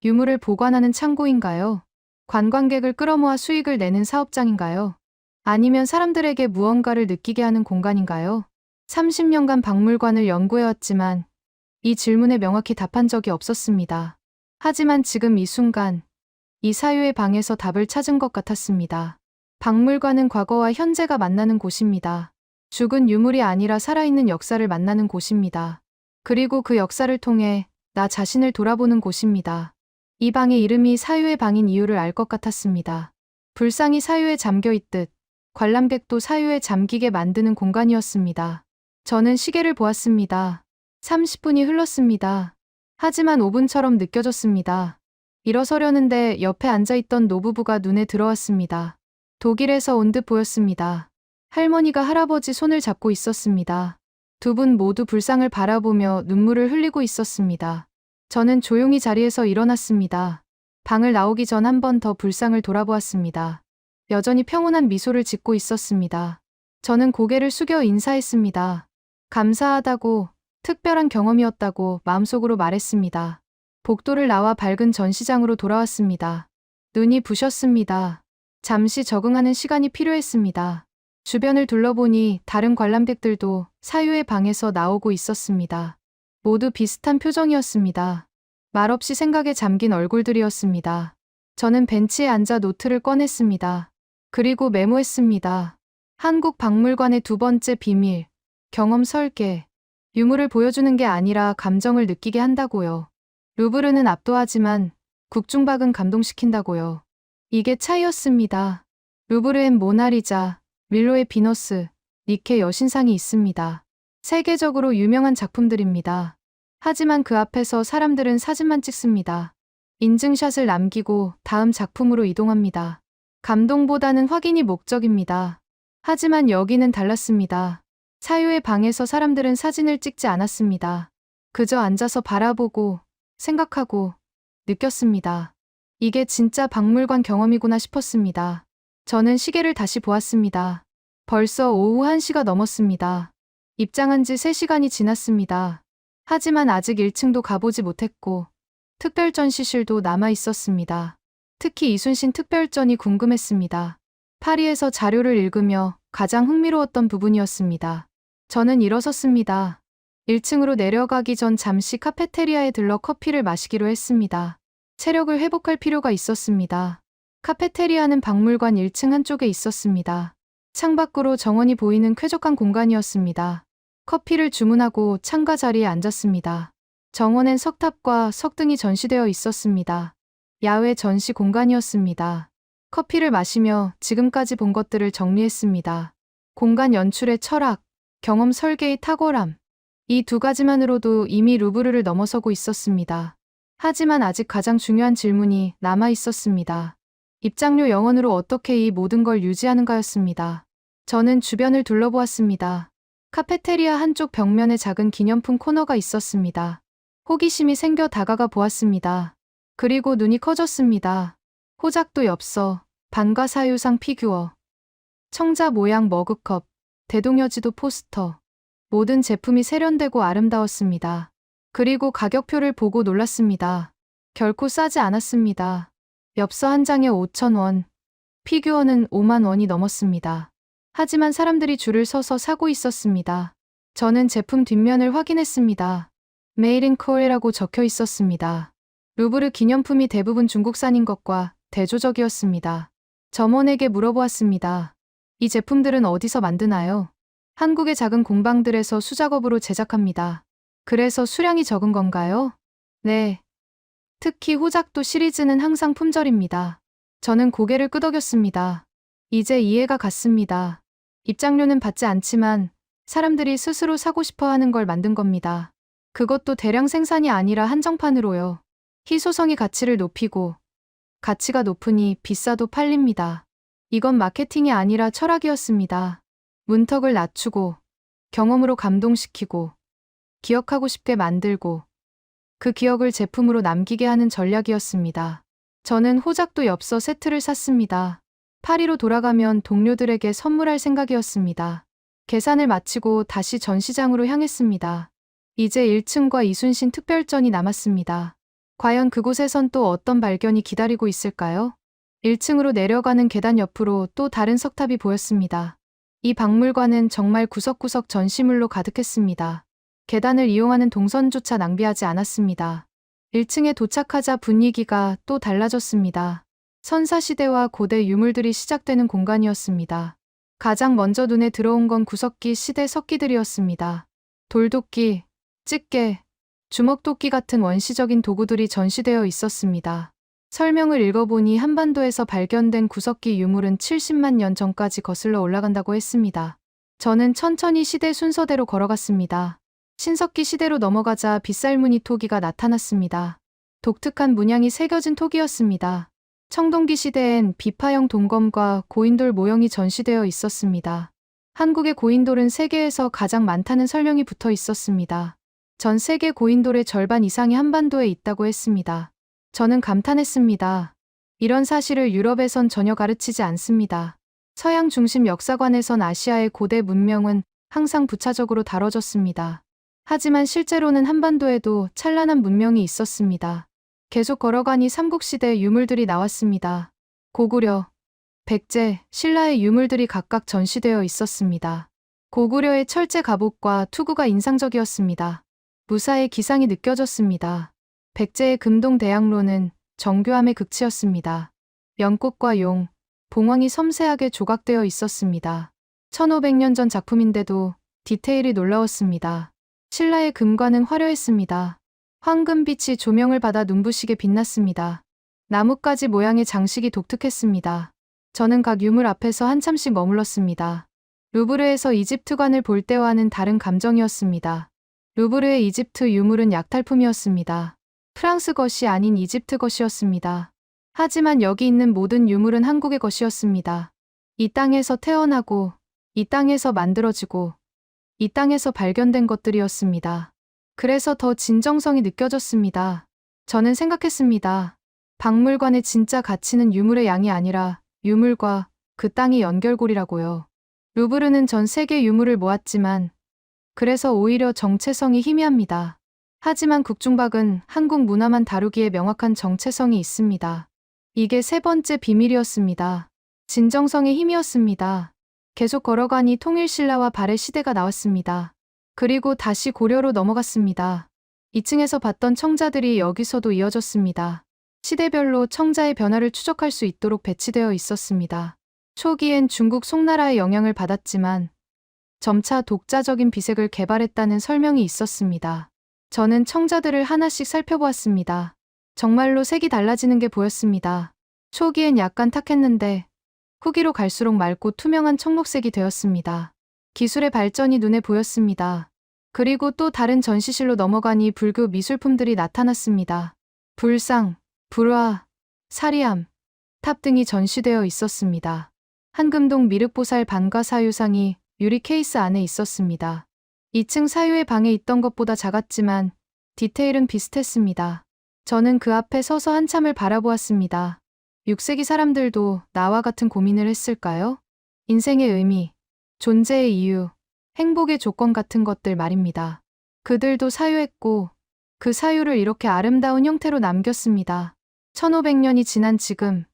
유물을 보관하는 창고인가요? 관광객을 끌어모아 수익을 내는 사업장인가요? 아니면 사람들에게 무언가를 느끼게 하는 공간인가요? 30년간 박물관을 연구해왔지만 이 질문에 명확히 답한 적이 없었습니다. 하지만 지금 이 순간, 이 사유의 방에서 답을 찾은 것 같았습니다. 박물관은 과거와 현재가 만나는 곳입니다. 죽은 유물이 아니라 살아있는 역사를 만나는 곳입니다. 그리고 그 역사를 통해 나 자신을 돌아보는 곳입니다. 이 방의 이름이 사유의 방인 이유를 알 것 같았습니다. 불상이 사유에 잠겨 있듯 관람객도 사유에 잠기게 만드는 공간이었습니다. 저는 시계를 보았습니다. 30분이 흘렀습니다. 하지만 5분처럼 느껴졌습니다. 일어서려는데 옆에 앉아있던 노부부가 눈에 들어왔습니다. 독일에서 온 듯 보였습니다. 할머니가 할아버지 손을 잡고 있었습니다. 2분 모두 불상을 바라보며 눈물을 흘리고 있었습니다. 저는 조용히 자리에서 일어났습니다. 방을 나오기 전 한 번 더 불상을 돌아보았습니다. 여전히 평온한 미소를 짓고 있었습니다. 저는 고개를 숙여 인사했습니다. 감사하다고, 특별한 경험이었다고 마음속으로 말했습니다. 복도를 나와 밝은 전시장으로 돌아왔습니다. 눈이 부셨습니다. 잠시 적응하는 시간이 필요했습니다. 주변을 둘러보니 다른 관람객들도 사유의 방에서 나오고 있었습니다. 모두 비슷한 표정이었습니다. 말없이 생각에 잠긴 얼굴들이었습니다. 저는 벤치에 앉아 노트를 꺼냈습니다. 그리고 메모했습니다. 한국박물관의 두 번째 비밀, 경험 설계. 유물을 보여주는 게 아니라 감정을 느끼게 한다고요. 루브르는 압도하지만 국중박은 감동시킨다고요. 이게 차이였습니다. 루브르엔 모나리자, 밀로의 비너스, 니케 여신상이 있습니다. 세계적으로 유명한 작품들입니다. 하지만 그 앞에서 사람들은 사진만 찍습니다. 인증샷을 남기고 다음 작품으로 이동합니다. 감동보다는 확인이 목적입니다. 하지만 여기는 달랐습니다. 사유의 방에서 사람들은 사진을 찍지 않았습니다. 그저 앉아서 바라보고 생각하고 느꼈습니다. 이게 진짜 박물관 경험이구나 싶었습니다. 저는 시계를 다시 보았습니다. 벌써 오후 1시가 넘었습니다. 입장한 지 3시간이 지났습니다. 하지만 아직 1층도 가보지 못했고 특별전시실도 남아 있었습니다. 특히 이순신 특별전이 궁금했습니다. 파리에서 자료를 읽으며 가장 흥미로웠던 부분이었습니다. 저는 일어섰습니다. 1층으로 내려가기 전 잠시 카페테리아에 들러 커피를 마시기로 했습니다. 체력을 회복할 필요가 있었습니다. 카페테리아는 박물관 1층 한쪽에 있었습니다. 창밖으로 정원이 보이는 쾌적한 공간이었습니다. 커피를 주문하고 창가 자리에 앉았습니다. 정원엔 석탑과 석등이 전시되어 있었습니다. 야외 전시 공간이었습니다. 커피를 마시며 지금까지 본 것들을 정리했습니다. 공간 연출의 철학, 경험 설계의 탁월함. 이 두 가지만으로도 이미 루브르를 넘어서고 있었습니다. 하지만 아직 가장 중요한 질문이 남아 있었습니다. 입장료 영원으로 어떻게 이 모든 걸 유지하는가였습니다. 저는 주변을 둘러보았습니다. 카페테리아 한쪽 벽면에 작은 기념품 코너가 있었습니다. 호기심이 생겨 다가가 보았습니다. 그리고 눈이 커졌습니다. 호작도 엽서, 반과 사유상 피규어, 청자 모양 머그컵, 대동여지도 포스터. 모든 제품이 세련되고 아름다웠습니다. 그리고 가격표를 보고 놀랐습니다. 결코 싸지 않았습니다. 엽서 한 장에 5,000원, 피규어는 5만 원이 넘었습니다. 하지만 사람들이 줄을 서서 사고 있었습니다. 저는 제품 뒷면을 확인했습니다. Made in Korea라고 적혀 있었습니다. 루브르 기념품이 대부분 중국산인 것과 대조적이었습니다. 점원에게 물어보았습니다. 이 제품들은 어디서 만드나요? 한국의 작은 공방들에서 수작업으로 제작합니다. 그래서 수량이 적은 건가요? 네. 특히 호작도 시리즈는 항상 품절입니다. 저는 고개를 끄덕였습니다. 이제 이해가 갔습니다. 입장료는 받지 않지만 사람들이 스스로 사고 싶어 하는 걸 만든 겁니다. 그것도 대량 생산이 아니라 한정판으로요. 희소성이 가치를 높이고 가치가 높으니 비싸도 팔립니다. 이건 마케팅이 아니라 철학이었습니다. 문턱을 낮추고 경험으로 감동시키고 기억하고 싶게 만들고 그 기억을 제품으로 남기게 하는 전략이었습니다. 저는 호작도 엽서 세트를 샀습니다. 파리로 돌아가면 동료들에게 선물할 생각이었습니다. 계산을 마치고 다시 전시장으로 향했습니다. 이제 1층과 이순신 특별전이 남았습니다. 과연 그곳에선 또 어떤 발견이 기다리고 있을까요? 1층으로 내려가는 계단 옆으로 또 다른 석탑이 보였습니다. 이 박물관은 정말 구석구석 전시물로 가득했습니다. 계단을 이용하는 동선조차 낭비하지 않았습니다. 1층에 도착하자 분위기가 또 달라졌습니다. 선사시대와 고대 유물들이 시작되는 공간이었습니다. 가장 먼저 눈에 들어온 건 구석기 시대 석기들이었습니다. 돌도끼, 집게, 주먹도끼 같은 원시적인 도구들이 전시되어 있었습니다. 설명을 읽어보니 한반도에서 발견된 구석기 유물은 70만 년 전까지 거슬러 올라간다고 했습니다. 저는 천천히 시대 순서대로 걸어갔습니다. 신석기 시대로 넘어가자 빗살무늬 토기가 나타났습니다. 독특한 문양이 새겨진 토기였습니다. 청동기 시대엔 비파형 동검과 고인돌 모형이 전시되어 있었습니다. 한국의 고인돌은 세계에서 가장 많다는 설명이 붙어 있었습니다. 전 세계 고인돌의 절반 이상이 한반도에 있다고 했습니다. 저는 감탄했습니다. 이런 사실을 유럽에선 전혀 가르치지 않습니다. 서양 중심 역사관에선 아시아의 고대 문명은 항상 부차적으로 다뤄졌습니다. 하지만 실제로는 한반도에도 찬란한 문명이 있었습니다. 계속 걸어가니 삼국시대 유물들이 나왔습니다. 고구려, 백제, 신라의 유물들이 각각 전시되어 있었습니다. 고구려의 철제 갑옷과 투구가 인상적이었습니다. 무사의 기상이 느껴졌습니다. 백제의 금동대양로는 정교함의 극치였습니다. 연꽃과 용, 봉황이 섬세하게 조각되어 있었습니다. 1500년 전 작품인데도 디테일이 놀라웠습니다. 신라의 금관은 화려했습니다. 황금빛이 조명을 받아 눈부시게 빛났습니다. 나뭇가지 모양의 장식이 독특했습니다. 저는 각 유물 앞에서 한참씩 머물렀습니다. 루브르에서 이집트관을 볼 때와는 다른 감정이었습니다. 루브르의 이집트 유물은 약탈품이었습니다. 프랑스 것이 아닌 이집트 것이었습니다. 하지만 여기 있는 모든 유물은 한국의 것이었습니다. 이 땅에서 태어나고, 이 땅에서 만들어지고, 이 땅에서 발견된 것들이었습니다. 그래서 더 진정성이 느껴졌습니다. 저는 생각했습니다. 박물관의 진짜 가치는 유물의 양이 아니라 유물과 그 땅의 연결고리라고요. 루브르는 전 세계 유물을 모았지만 그래서 오히려 정체성이 희미합니다. 하지만 국중박은 한국 문화만 다루기에 명확한 정체성이 있습니다. 이게 세 번째 비밀이었습니다. 진정성의 힘이었습니다. 계속 걸어가니 통일신라와 발해 시대가 나왔습니다. 그리고 다시 고려로 넘어갔습니다. 2층에서 봤던 청자들이 여기서도 이어졌습니다. 시대별로 청자의 변화를 추적할 수 있도록 배치되어 있었습니다. 초기엔 중국 송나라의 영향을 받았지만 점차 독자적인 비색을 개발했다는 설명이 있었습니다. 저는 청자들을 하나씩 살펴보았습니다. 정말로 색이 달라지는 게 보였습니다. 초기엔 약간 탁했는데 후기로 갈수록 맑고 투명한 청록색이 되었습니다. 기술의 발전이 눈에 보였습니다. 그리고 또 다른 전시실로 넘어가니 불교 미술품들이 나타났습니다. 불상, 불화, 사리암, 탑 등이 전시되어 있었습니다. 한금동 미륵보살 반과 사유상이 유리 케이스 안에 있었습니다. 2층 사유의 방에 있던 것보다 작았지만 디테일은 비슷했습니다. 저는 그 앞에 서서 한참을 바라보았습니다. 6세기 사람들도 나와 같은 고민을 했을까요? 인생의 의미, 존재의 이유, 행복의 조건 같은 것들 말입니다. 그들도 사유했고 그 사유를 이렇게 아름다운 형태로 남겼습니다. 1500년이 지난 지금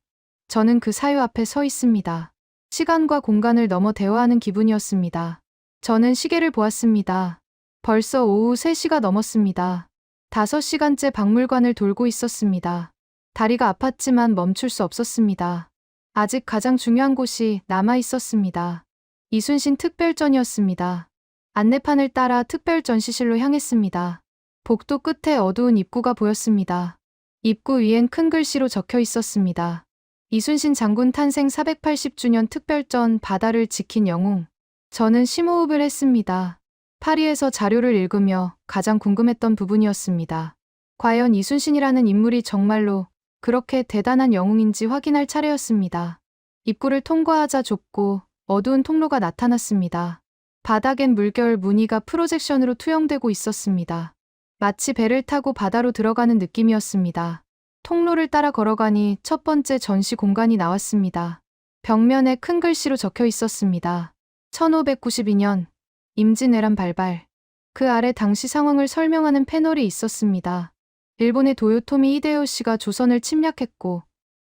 저는 그 사유 앞에 서 있습니다. 시간과 공간을 넘어 대화하는 기분이었습니다. 저는 시계를 보았습니다. 벌써 오후 3시가 넘었습니다. 5시간째 박물관을 돌고 있었습니다. 다리가 아팠지만 멈출 수 없었습니다. 아직 가장 중요한 곳이 남아 있었습니다. 이순신 특별전이었습니다. 안내판을 따라 특별전시실로 향했습니다. 복도 끝에 어두운 입구가 보였습니다. 입구 위엔 큰 글씨로 적혀 있었습니다. 이순신 장군 탄생 480주년 특별전 바다를 지킨 영웅. 저는 심호흡을 했습니다. 파리에서 자료를 읽으며 가장 궁금했던 부분이었습니다. 과연 이순신이라는 인물이 정말로 그렇게 대단한 영웅인지 확인할 차례였습니다. 입구를 통과하자 좁고 어두운 통로가 나타났습니다. 바닥엔 물결 무늬가 프로젝션으로 투영되고 있었습니다. 마치 배를 타고 바다로 들어가는 느낌이었습니다. 통로를 따라 걸어가니 첫 번째 전시 공간이 나왔습니다. 벽면에 큰 글씨로 적혀 있었습니다. 1592년 임진왜란 발발. 그 아래 당시 상황을 설명하는 패널이 있었습니다. 일본의 도요토미 히데요시가 조선을 침략했고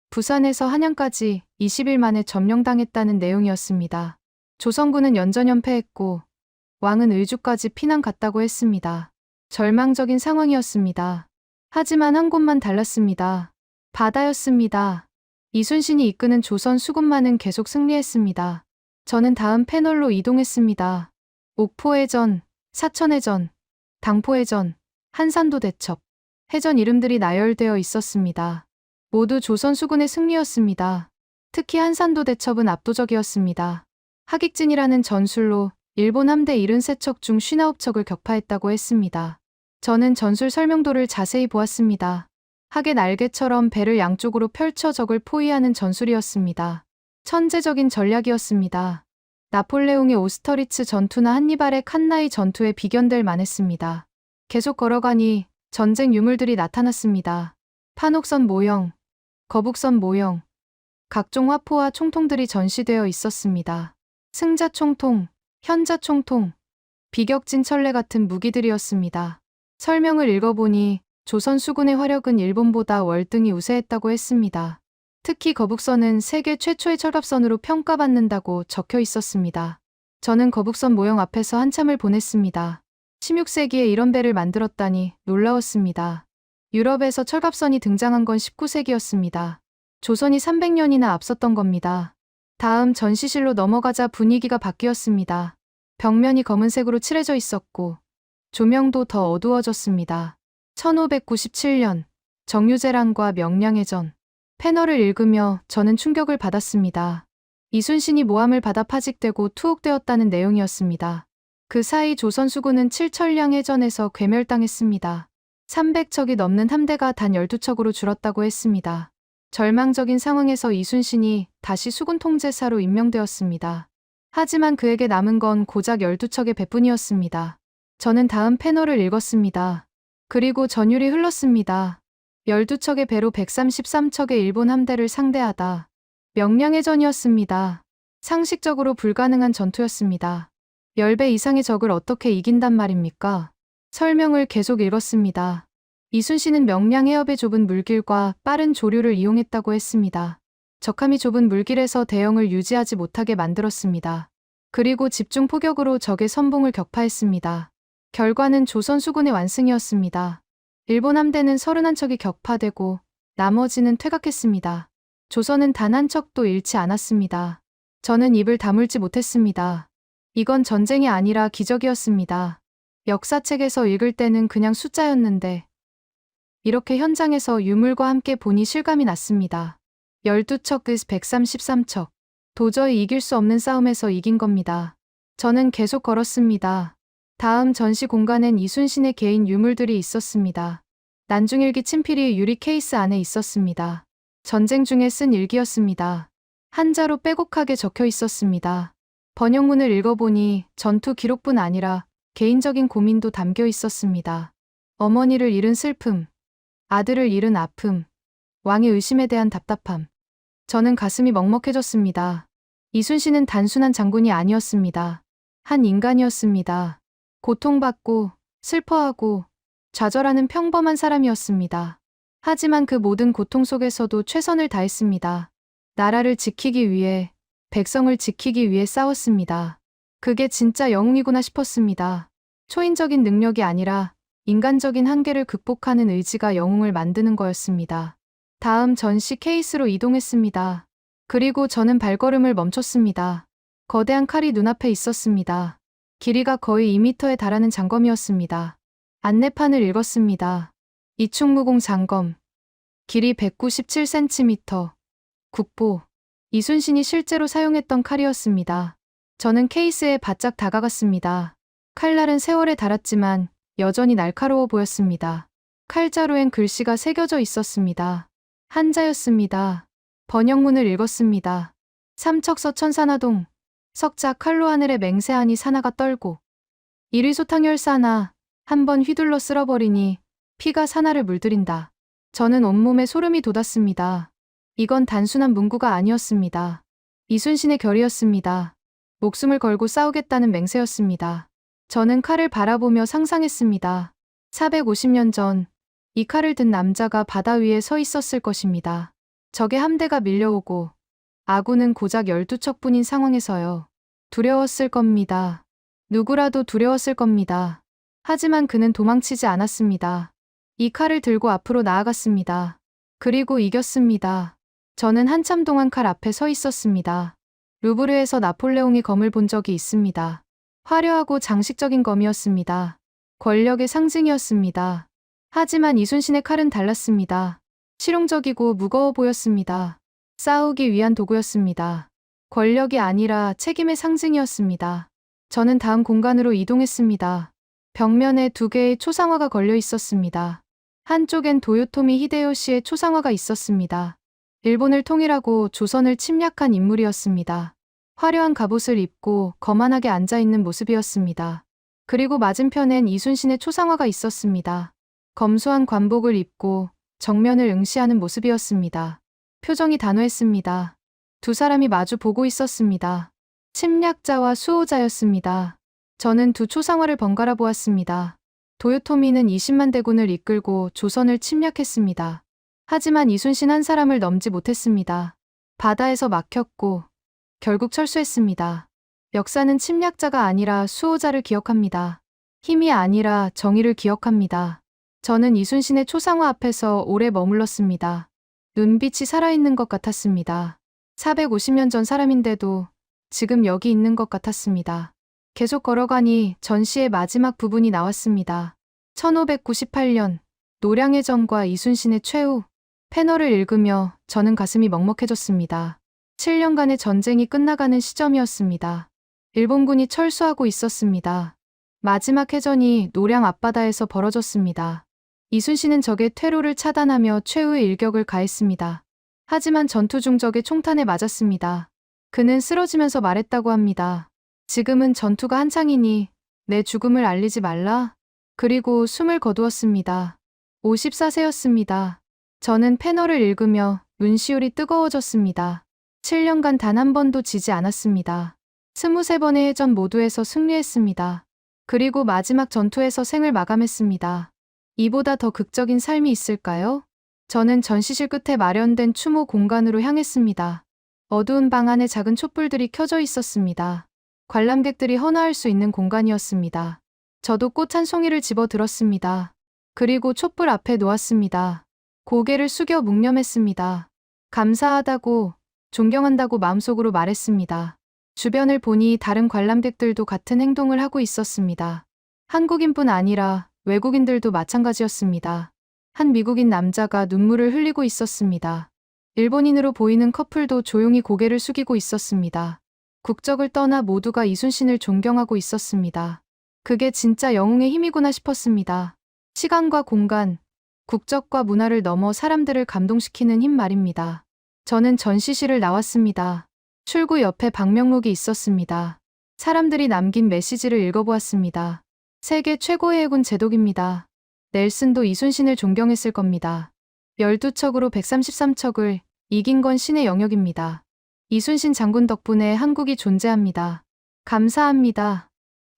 부산에서 한양까지 20일 만에 점령당했다는 내용이었습니다. 조선군은 연전연패했고 왕은 의주까지 피난 갔다고 했습니다. 절망적인 상황이었습니다. 하지만 한 곳만 달랐습니다. 바다였습니다. 이순신이 이끄는 조선 수군만은 계속 승리했습니다. 저는 다음 패널로 이동했습니다. 옥포해전, 사천해전, 당포해전, 한산도 대첩, 해전 이름들이 나열되어 있었습니다. 모두 조선 수군의 승리였습니다. 특히 한산도 대첩은 압도적이었습니다. 하객진이라는 전술로 일본 함대 73척 중 59척을 격파했다고 했습니다. 저는 전술 설명도를 자세히 보았습니다. 하객 날개처럼 배를 양쪽으로 펼쳐 적을 포위하는 전술이었습니다. 천재적인 전략이었습니다. 나폴레옹의 오스터리츠 전투나 한니발의 칸나이 전투에 비견될 만했습니다. 계속 걸어가니 전쟁 유물들이 나타났습니다. 판옥선 모형, 거북선 모형, 각종 화포와 총통들이 전시되어 있었습니다. 승자 총통, 현자 총통, 비격진 철례 같은 무기들이었습니다. 설명을 읽어보니 조선 수군의 화력은 일본보다 월등히 우세했다고 했습니다. 특히 거북선은 세계 최초의 철갑선으로 평가받는다고 적혀 있었습니다. 저는 거북선 모형 앞에서 한참을 보냈습니다. 16세기에 이런 배를 만들었다니 놀라웠습니다. 유럽에서 철갑선이 등장한 건 19세기였습니다. 조선이 300년이나 앞섰던 겁니다. 다음 전시실로 넘어가자 분위기가 바뀌었습니다. 벽면이 검은색으로 칠해져 있었고 조명도 더 어두워졌습니다. 1597년 정유재란과 명량의 전. 패널을 읽으며 저는 충격을 받았습니다. 이순신이 모함을 받아 파직되고 투옥되었다는 내용이었습니다. 그 사이 조선 수군은 칠천량 해전에서 괴멸당했습니다. 300척이 넘는 함대가 단 12척으로 줄었다고 했습니다. 절망적인 상황에서 이순신이 다시 수군 통제사로 임명되었습니다. 하지만 그에게 남은 건 고작 12척의 배뿐이었습니다. 저는 다음 패널을 읽었습니다. 그리고 전율이 흘렀습니다. 12척의 배로 133척의 일본 함대를 상대하다. 명량해전이었습니다. 상식적으로 불가능한 전투였습니다. 10배 이상의 적을 어떻게 이긴단 말입니까? 설명을 계속 읽었습니다. 이순신은 명량 해협의 좁은 물길과 빠른 조류를 이용했다고 했습니다. 적함이 좁은 물길에서 대형을 유지하지 못하게 만들었습니다. 그리고 집중 포격으로 적의 선봉을 격파했습니다. 결과는 조선 수군의 완승이었습니다. 일본 함대는 31척이 격파되고 나머지는 퇴각했습니다. 조선은 단 한 척도 잃지 않았습니다. 저는 입을 다물지 못했습니다. 이건 전쟁이 아니라 기적이었습니다. 역사책에서 읽을 때는 그냥 숫자였는데 이렇게 현장에서 유물과 함께 보니 실감이 났습니다. 12척, 133척. 도저히 이길 수 없는 싸움에서 이긴 겁니다. 저는 계속 걸었습니다. 다음 전시 공간엔 이순신의 개인 유물들이 있었습니다. 난중일기 친필이 유리 케이스 안에 있었습니다. 전쟁 중에 쓴 일기였습니다. 한자로 빼곡하게 적혀 있었습니다. 번역문을 읽어보니 전투 기록뿐 아니라 개인적인 고민도 담겨 있었습니다. 어머니를 잃은 슬픔, 아들을 잃은 아픔, 왕의 의심에 대한 답답함. 저는 가슴이 먹먹해졌습니다. 이순신은 단순한 장군이 아니었습니다. 한 인간이었습니다. 고통받고 슬퍼하고 좌절하는 평범한 사람이었습니다. 하지만 그 모든 고통 속에서도 최선을 다했습니다. 나라를 지키기 위해, 백성을 지키기 위해 싸웠습니다. 그게 진짜 영웅이구나 싶었습니다. 초인적인 능력이 아니라 인간적인 한계를 극복하는 의지가 영웅을 만드는 거였습니다. 다음 전시 케이스로 이동했습니다. 그리고 저는 발걸음을 멈췄습니다. 거대한 칼이 눈앞에 있었습니다. 길이가 거의 2m에 달하는 장검이었습니다. 안내판을 읽었습니다. 이충무공 장검. 길이 197cm. 국보. 이순신이 실제로 사용했던 칼이었습니다. 저는 케이스에 바짝 다가갔습니다. 칼날은 세월에 닳았지만 여전히 날카로워 보였습니다. 칼자루엔 글씨가 새겨져 있었습니다. 한자였습니다. 번역문을 읽었습니다. 삼척서 천산하동. 석자 칼로 하늘에 맹세하니 사나가 떨고. 이리소탕열사나 한번 휘둘러 쓸어버리니 피가 사나를 물들인다. 저는 온몸에 소름이 돋았습니다. 이건 단순한 문구가 아니었습니다. 이순신의 결의였습니다. 목숨을 걸고 싸우겠다는 맹세였습니다. 저는 칼을 바라보며 상상했습니다. 450년 전, 이 칼을 든 남자가 바다 위에 서 있었을 것입니다. 적의 함대가 밀려오고 아군은 고작 12척뿐인 상황에서요. 두려웠을 겁니다. 누구라도 두려웠을 겁니다. 하지만 그는 도망치지 않았습니다. 이 칼을 들고 앞으로 나아갔습니다. 그리고 이겼습니다. 저는 한참 동안 칼 앞에 서 있었습니다. 루브르에서 나폴레옹의 검을 본 적이 있습니다. 화려하고 장식적인 검이었습니다. 권력의 상징이었습니다. 하지만 이순신의 칼은 달랐습니다. 실용적이고 무거워 보였습니다. 싸우기 위한 도구였습니다. 권력이 아니라 책임의 상징이었습니다. 저는 다음 공간으로 이동했습니다. 벽면에 2개의 초상화가 걸려 있었습니다. 한쪽엔 도요토미 히데요시의 초상화가 있었습니다. 일본을 통일하고 조선을 침략한 인물이었습니다. 화려한 갑옷을 입고 거만하게 앉아있는 모습이었습니다. 그리고 맞은편엔 이순신의 초상화가 있었습니다. 검소한 관복을 입고 정면을 응시하는 모습이었습니다. 표정이 단호했습니다. 두 사람이 마주 보고 있었습니다. 침략자와 수호자였습니다. 저는 두 초상화를 번갈아 보았습니다. 도요토미는 20만 대군을 이끌고 조선을 침략했습니다. 하지만 이순신 한 사람을 넘지 못했습니다. 바다에서 막혔고 결국 철수했습니다. 역사는 침략자가 아니라 수호자를 기억합니다. 힘이 아니라 정의를 기억합니다. 저는 이순신의 초상화 앞에서 오래 머물렀습니다. 눈빛이 살아있는 것 같았습니다. 450년 전 사람인데도 지금 여기 있는 것 같았습니다. 계속 걸어가니 전시의 마지막 부분이 나왔습니다. 1598년 노량의 전과 이순신의 최후. 패널을 읽으며 저는 가슴이 먹먹해졌습니다. 7년간의 전쟁이 끝나가는 시점이었습니다. 일본군이 철수하고 있었습니다. 마지막 해전이 노량 앞바다에서 벌어졌습니다. 이순신은 적의 퇴로를 차단하며 최후의 일격을 가했습니다. 하지만 전투 중 적의 총탄에 맞았습니다. 그는 쓰러지면서 말했다고 합니다. 지금은 전투가 한창이니 내 죽음을 알리지 말라. 그리고 숨을 거두었습니다. 54세였습니다. 저는 패널을 읽으며 눈시울이 뜨거워졌습니다. 7년간 단 한 번도 지지 않았습니다. 23번의 해전 모두에서 승리했습니다. 그리고 마지막 전투에서 생을 마감했습니다. 이보다 더 극적인 삶이 있을까요? 저는 전시실 끝에 마련된 추모 공간으로 향했습니다. 어두운 방 안에 작은 촛불들이 켜져 있었습니다. 관람객들이 헌화할 수 있는 공간이었습니다. 저도 꽃 한 송이를 집어 들었습니다. 그리고 촛불 앞에 놓았습니다. 고개를 숙여 묵념했습니다. 감사하다고, 존경한다고 마음속으로 말했습니다. 주변을 보니 다른 관람객들도 같은 행동을 하고 있었습니다. 한국인뿐 아니라 외국인들도 마찬가지였습니다. 한 미국인 남자가 눈물을 흘리고 있었습니다. 일본인으로 보이는 커플도 조용히 고개를 숙이고 있었습니다. 국적을 떠나 모두가 이순신을 존경하고 있었습니다. 그게 진짜 영웅의 힘이구나 싶었습니다. 시간과 공간, 국적과 문화를 넘어 사람들을 감동시키는 힘 말입니다. 저는 전시실을 나왔습니다. 출구 옆에 방명록이 있었습니다. 사람들이 남긴 메시지를 읽어보았습니다. 세계 최고의 해군 제독입니다. 넬슨도 이순신을 존경했을 겁니다. 12척으로 133척을 이긴 건 신의 영역입니다. 이순신 장군 덕분에 한국이 존재합니다. 감사합니다.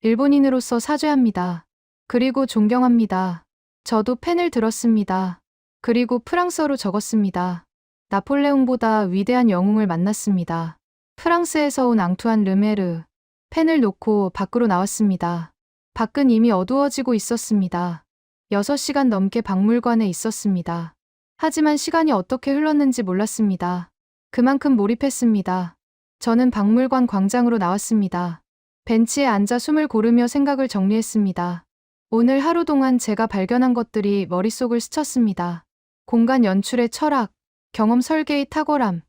일본인으로서 사죄합니다. 그리고 존경합니다. 저도 펜을 들었습니다. 그리고 프랑스어로 적었습니다. 나폴레옹보다 위대한 영웅을 만났습니다. 프랑스에서 온 앙투안 르메르. 펜을 놓고 밖으로 나왔습니다. 밖은 이미 어두워지고 있었습니다. 6시간 넘게 박물관에 있었습니다. 하지만 시간이 어떻게 흘렀는지 몰랐습니다. 그만큼 몰입했습니다. 저는 박물관 광장으로 나왔습니다. 벤치에 앉아 숨을 고르며 생각을 정리했습니다. 오늘 하루 동안 제가 발견한 것들이 머릿속을 스쳤습니다. 공간 연출의 철학, 경험 설계의 탁월함,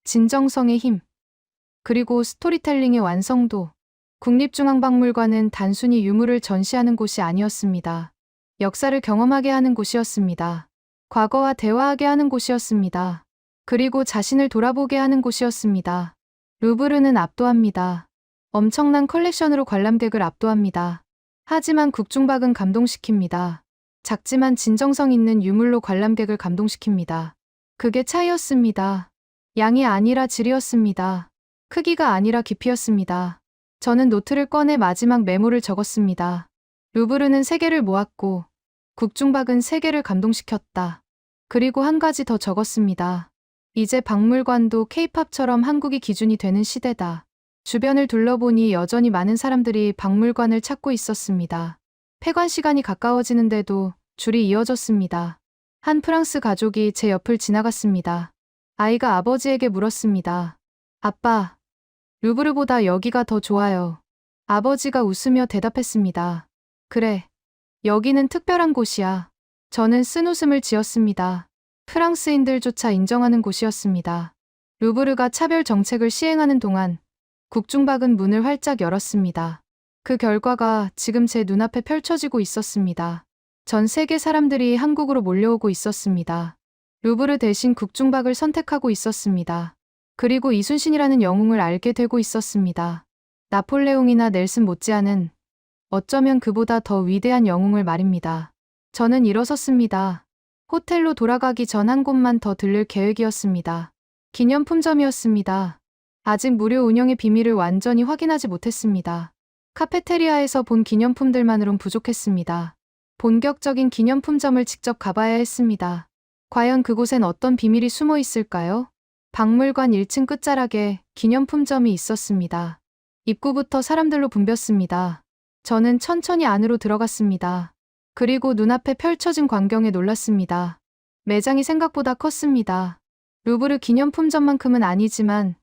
진정성의 힘, 그리고 스토리텔링의 완성도. 국립중앙박물관은 단순히 유물을 전시하는 곳이 아니었습니다. 역사를 경험하게 하는 곳이었습니다. 과거와 대화하게 하는 곳이었습니다. 그리고 자신을 돌아보게 하는 곳이었습니다. 루브르는 압도합니다. 엄청난 컬렉션으로 관람객을 압도합니다. 하지만 국중박은 감동시킵니다. 작지만 진정성 있는 유물로 관람객을 감동시킵니다. 그게 차이였습니다. 양이 아니라 질이었습니다. 크기가 아니라 깊이였습니다. 저는 노트를 꺼내 마지막 메모를 적었습니다. 루브르는 세계를 모았고 국중박은 세계를 감동시켰다. 그리고 한 가지 더 적었습니다. 이제 박물관도 케이팝처럼 한국이 기준이 되는 시대다. 주변을 둘러보니 여전히 많은 사람들이 박물관을 찾고 있었습니다. 폐관 시간이 가까워지는데도 줄이 이어졌습니다. 한 프랑스 가족이 제 옆을 지나갔습니다. 아이가 아버지에게 물었습니다. 아빠, 루브르보다 여기가 더 좋아요. 아버지가 웃으며 대답했습니다. 그래, 여기는 특별한 곳이야. 저는 쓴웃음을 지었습니다. 프랑스인들조차 인정하는 곳이었습니다. 루브르가 차별 정책을 시행하는 동안 국중박은 문을 활짝 열었습니다. 그 결과가 지금 제 눈앞에 펼쳐지고 있었습니다. 전 세계 사람들이 한국으로 몰려오고 있었습니다. 루브르 대신 국중박을 선택하고 있었습니다. 그리고 이순신이라는 영웅을 알게 되고 있었습니다. 나폴레옹이나 넬슨 못지않은, 어쩌면 그보다 더 위대한 영웅을 말입니다. 저는 일어섰습니다. 호텔로 돌아가기 전 한 곳만 더 들를 계획이었습니다. 기념품점이었습니다. 아직 무료 운영의 비밀을 완전히 확인하지 못했습니다. 카페테리아에서 본 기념품들만으론 부족했습니다. 본격적인 기념품점을 직접 가봐야 했습니다. 과연 그곳엔 어떤 비밀이 숨어 있을까요? 박물관 1층 끝자락에 기념품점이 있었습니다. 입구부터 사람들로 붐볐습니다. 저는 천천히 안으로 들어갔습니다. 그리고 눈앞에 펼쳐진 광경에 놀랐습니다. 매장이 생각보다 컸습니다. 루브르 기념품점만큼은 아니지만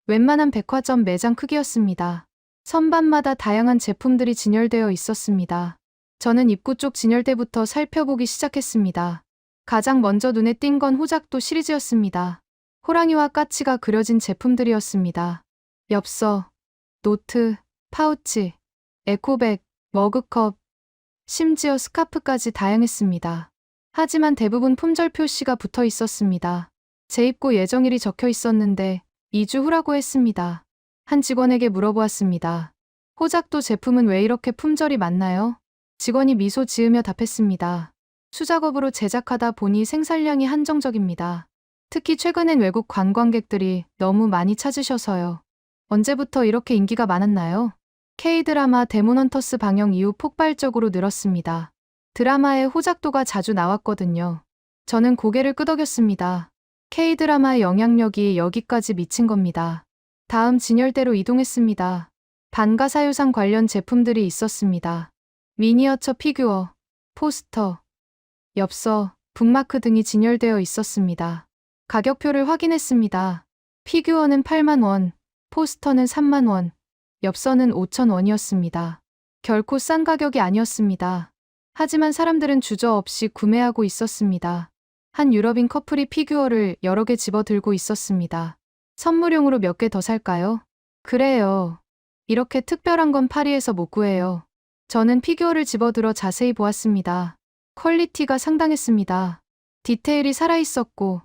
웬만한 백화점 매장 크기였습니다. 선반마다 다양한 제품들이 진열되어 있었습니다. 저는 입구 쪽 진열대부터 살펴보기 시작했습니다. 가장 먼저 눈에 띈 건 호작도 시리즈였습니다. 호랑이와 까치가 그려진 제품들이었습니다. 엽서, 노트, 파우치, 에코백, 머그컵, 심지어 스카프까지 다양했습니다. 하지만 대부분 품절 표시가 붙어 있었습니다. 재입고 예정일이 적혀 있었는데 2주 후라고 했습니다. 한 직원에게 물어보았습니다. 호작도 제품은 왜 이렇게 품절이 많나요? 직원이 미소 지으며 답했습니다. 수작업으로 제작하다 보니 생산량이 한정적입니다. 특히 최근엔 외국 관광객들이 너무 많이 찾으셔서요. 언제부터 이렇게 인기가 많았나요? K-드라마 데몬헌터스 방영 이후 폭발적으로 늘었습니다. 드라마에 호작도가 자주 나왔거든요. 저는 고개를 끄덕였습니다. K-드라마의 영향력이 여기까지 미친 겁니다. 다음 진열대로 이동했습니다. 반가사유상 관련 제품들이 있었습니다. 미니어처 피규어, 포스터, 엽서, 북마크 등이 진열되어 있었습니다. 가격표를 확인했습니다. 피규어는 8만 원, 포스터는 3만 원, 엽서는 5천 원이었습니다. 결코 싼 가격이 아니었습니다. 하지만 사람들은 주저없이 구매하고 있었습니다. 한 유럽인 커플이 피규어를 여러 개 집어 들고 있었습니다. 선물용으로 몇 개 더 살까요? 그래요. 이렇게 특별한 건 파리에서 못 구해요. 저는 피규어를 집어들어 자세히 보았습니다. 퀄리티가 상당했습니다. 디테일이 살아있었고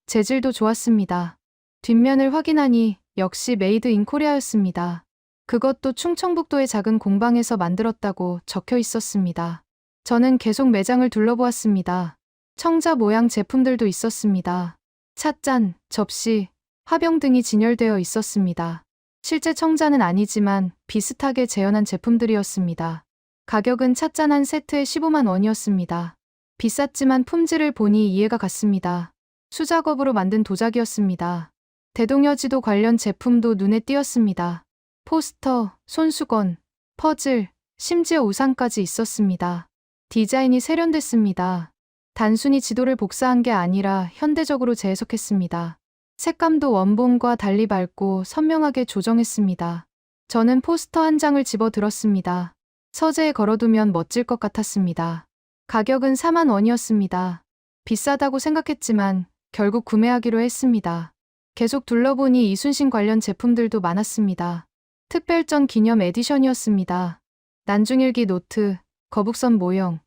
재질도 좋았습니다. 뒷면을 확인하니 역시 메이드 인 코리아였습니다. 그것도 충청북도의 작은 공방에서 만들었다고 적혀 있었습니다. 저는 계속 매장을 둘러보았습니다. 청자 모양 제품들도 있었습니다. 찻잔, 접시, 화병 등이 진열되어 있었습니다. 실제 청자는 아니지만 비슷하게 재현한 제품들이었습니다. 가격은 찻잔 한 세트에 15만 원이었습니다. 비쌌지만 품질을 보니 이해가 갔습니다. 수작업으로 만든 도자기였습니다. 대동여지도 관련 제품도 눈에 띄었습니다. 포스터, 손수건, 퍼즐, 심지어 우산까지 있었습니다. 디자인이 세련됐습니다. 단순히 지도를 복사한 게 아니라 현대적으로 재해석했습니다. 색감도 원본과 달리 밝고 선명하게 조정했습니다. 저는 포스터 한 장을 집어 들었습니다. 서재에 걸어두면 멋질 것 같았습니다. 가격은 4만 원이었습니다. 비싸다고 생각했지만 결국 구매하기로 했습니다. 계속 둘러보니 이순신 관련 제품들도 많았습니다. 특별전 기념 에디션이었습니다. 난중일기 노트, 거북선 모형,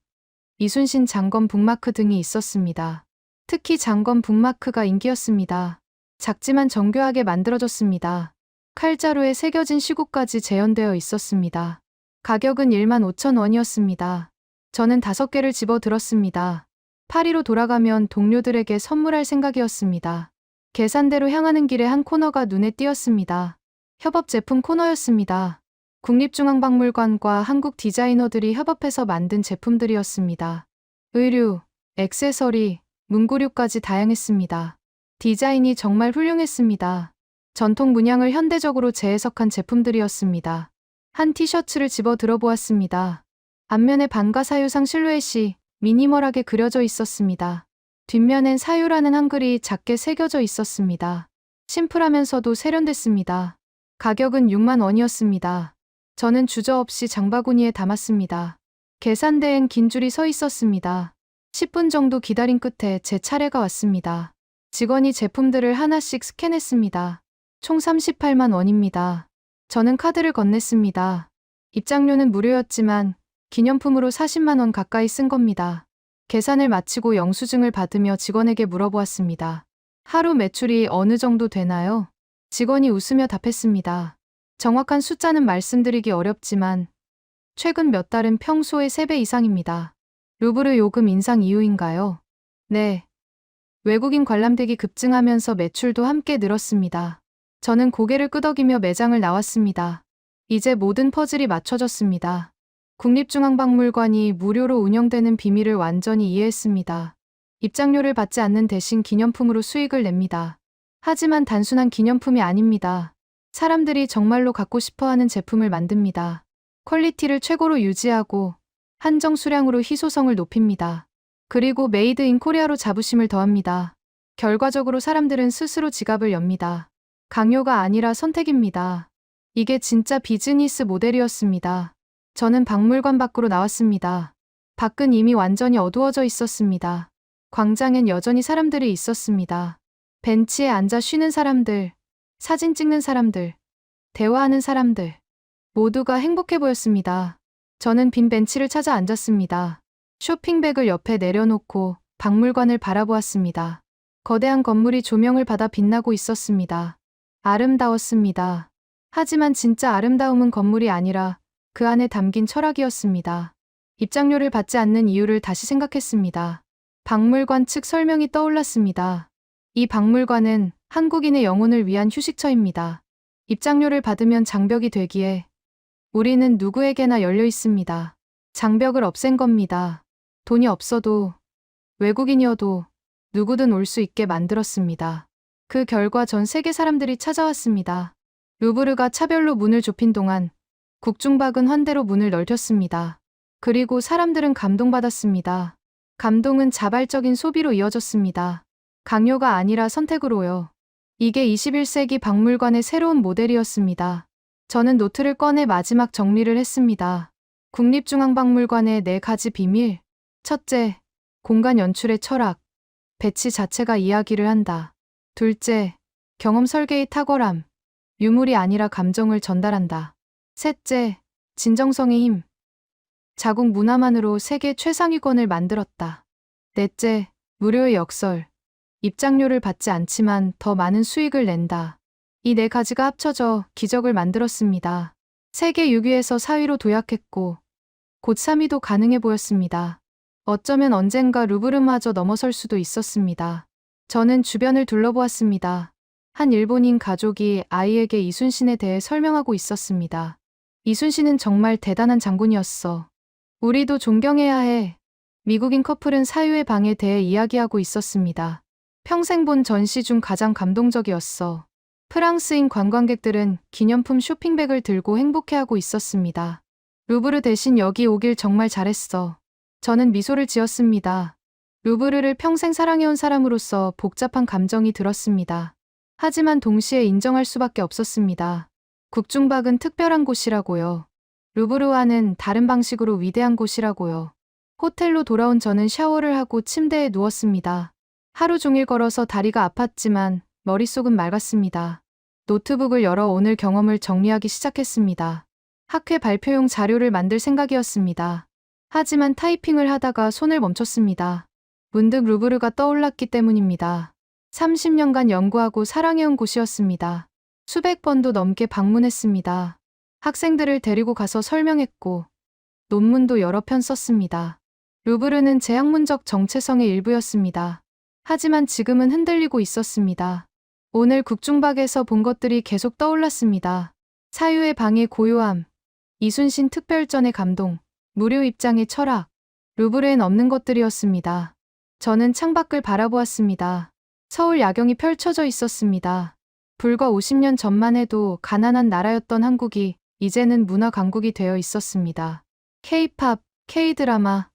이순신 장검 북마크 등이 있었습니다. 특히 장검 북마크가 인기였습니다. 작지만 정교하게 만들어졌습니다. 칼자루에 새겨진 시구까지 재현되어 있었습니다. 가격은 1만 5천 원이었습니다. 저는 5개를 집어 들었습니다. 파리로 돌아가면 동료들에게 선물할 생각이었습니다. 계산대로 향하는 길에 한 코너가 눈에 띄었습니다. 협업 제품 코너였습니다. 국립중앙박물관과 한국 디자이너들이 협업해서 만든 제품들이었습니다. 의류, 액세서리, 문구류까지 다양했습니다. 디자인이 정말 훌륭했습니다. 전통 문양을 현대적으로 재해석한 제품들이었습니다. 한 티셔츠를 집어 들어보았습니다. 앞면에 반가사유상 실루엣이 미니멀하게 그려져 있었습니다. 뒷면엔 사유라는 한글이 작게 새겨져 있었습니다. 심플하면서도 세련됐습니다. 가격은 6만 원이었습니다. 저는 주저없이 장바구니에 담았습니다. 계산대엔 긴 줄이 서 있었습니다. 10분 정도 기다린 끝에 제 차례가 왔습니다. 직원이 제품들을 하나씩 스캔했습니다. 총 38만 원입니다. 저는 카드를 건넸습니다. 입장료는 무료였지만 기념품으로 40만 원 가까이 쓴 겁니다. 계산을 마치고 영수증을 받으며 직원에게 물어보았습니다. 하루 매출이 어느 정도 되나요? 직원이 웃으며 답했습니다. 정확한 숫자는 말씀드리기 어렵지만 최근 몇 달은 평소의 3배 이상입니다. 루브르 요금 인상 이후인가요? 네. 외국인 관람객이 급증하면서 매출도 함께 늘었습니다. 저는 고개를 끄덕이며 매장을 나왔습니다. 이제 모든 퍼즐이 맞춰졌습니다. 국립중앙박물관이 무료로 운영되는 비밀을 완전히 이해했습니다. 입장료를 받지 않는 대신 기념품으로 수익을 냅니다. 하지만 단순한 기념품이 아닙니다. 사람들이 정말로 갖고 싶어하는 제품을 만듭니다. 퀄리티를 최고로 유지하고 한정 수량으로 희소성을 높입니다. 그리고 메이드 인 코리아로 자부심을 더합니다. 결과적으로 사람들은 스스로 지갑을 엽니다. 강요가 아니라 선택입니다. 이게 진짜 비즈니스 모델이었습니다. 저는 박물관 밖으로 나왔습니다. 밖은 이미 완전히 어두워져 있었습니다. 광장엔 여전히 사람들이 있었습니다. 벤치에 앉아 쉬는 사람들, 사진 찍는 사람들, 대화하는 사람들. 모두가 행복해 보였습니다. 저는 빈 벤치를 찾아 앉았습니다. 쇼핑백을 옆에 내려놓고 박물관을 바라보았습니다. 거대한 건물이 조명을 받아 빛나고 있었습니다. 아름다웠습니다. 하지만 진짜 아름다움은 건물이 아니라 그 안에 담긴 철학이었습니다. 입장료를 받지 않는 이유를 다시 생각했습니다. 박물관 측 설명이 떠올랐습니다. 이 박물관은 한국인의 영혼을 위한 휴식처입니다. 입장료를 받으면 장벽이 되기에 우리는 누구에게나 열려 있습니다. 장벽을 없앤 겁니다. 돈이 없어도 외국인이어도 누구든 올 수 있게 만들었습니다. 그 결과 전 세계 사람들이 찾아왔습니다. 루브르가 차별로 문을 좁힌 동안 국중박은 환대로 문을 넓혔습니다. 그리고 사람들은 감동받았습니다. 감동은 자발적인 소비로 이어졌습니다. 강요가 아니라 선택으로요. 이게 21세기 박물관의 새로운 모델이었습니다. 저는 노트를 꺼내 마지막 정리를 했습니다. 국립중앙박물관의 4가지 비밀. 첫째, 공간 연출의 철학. 배치 자체가 이야기를 한다. 둘째, 경험 설계의 탁월함. 유물이 아니라 감정을 전달한다. 셋째, 진정성의 힘. 자국 문화만으로 세계 최상위권을 만들었다. 넷째, 무료의 역설. 입장료를 받지 않지만 더 많은 수익을 낸다. 이 4가지가 합쳐져 기적을 만들었습니다. 세계 6위에서 4위로 도약했고 곧 3위도 가능해 보였습니다. 어쩌면 언젠가 루브르마저 넘어설 수도 있었습니다. 저는 주변을 둘러보았습니다. 한 일본인 가족이 아이에게 이순신에 대해 설명하고 있었습니다. 이순신은 정말 대단한 장군이었어. 우리도 존경해야 해. 미국인 커플은 사유의 방에 대해 이야기하고 있었습니다. 평생 본 전시 중 가장 감동적이었어. 프랑스인 관광객들은 기념품 쇼핑백을 들고 행복해하고 있었습니다. 루브르 대신 여기 오길 정말 잘했어. 저는 미소를 지었습니다. 루브르를 평생 사랑해온 사람으로서 복잡한 감정이 들었습니다. 하지만 동시에 인정할 수밖에 없었습니다. 국중박은 특별한 곳이라고요. 루브르와는 다른 방식으로 위대한 곳이라고요. 호텔로 돌아온 저는 샤워를 하고 침대에 누웠습니다. 하루 종일 걸어서 다리가 아팠지만 머릿속은 맑았습니다. 노트북을 열어 오늘 경험을 정리하기 시작했습니다. 학회 발표용 자료를 만들 생각이었습니다. 하지만 타이핑을 하다가 손을 멈췄습니다. 문득 루브르가 떠올랐기 때문입니다. 30년간 연구하고 사랑해온 곳이었습니다. 수백 번도 넘게 방문했습니다. 학생들을 데리고 가서 설명했고 논문도 여러 편 썼습니다. 루브르는 제 학문적 정체성의 일부였습니다. 하지만 지금은 흔들리고 있었습니다. 오늘 국중박에서 본 것들이 계속 떠올랐습니다. 사유의 방의 고요함, 이순신 특별전의 감동, 무료 입장의 철학, 루브르엔 없는 것들이었습니다. 저는 창밖을 바라보았습니다. 서울 야경이 펼쳐져 있었습니다. 불과 50년 전만 해도 가난한 나라였던 한국이 이제는 문화 강국이 되어 있었습니다. K-팝, K-드라마,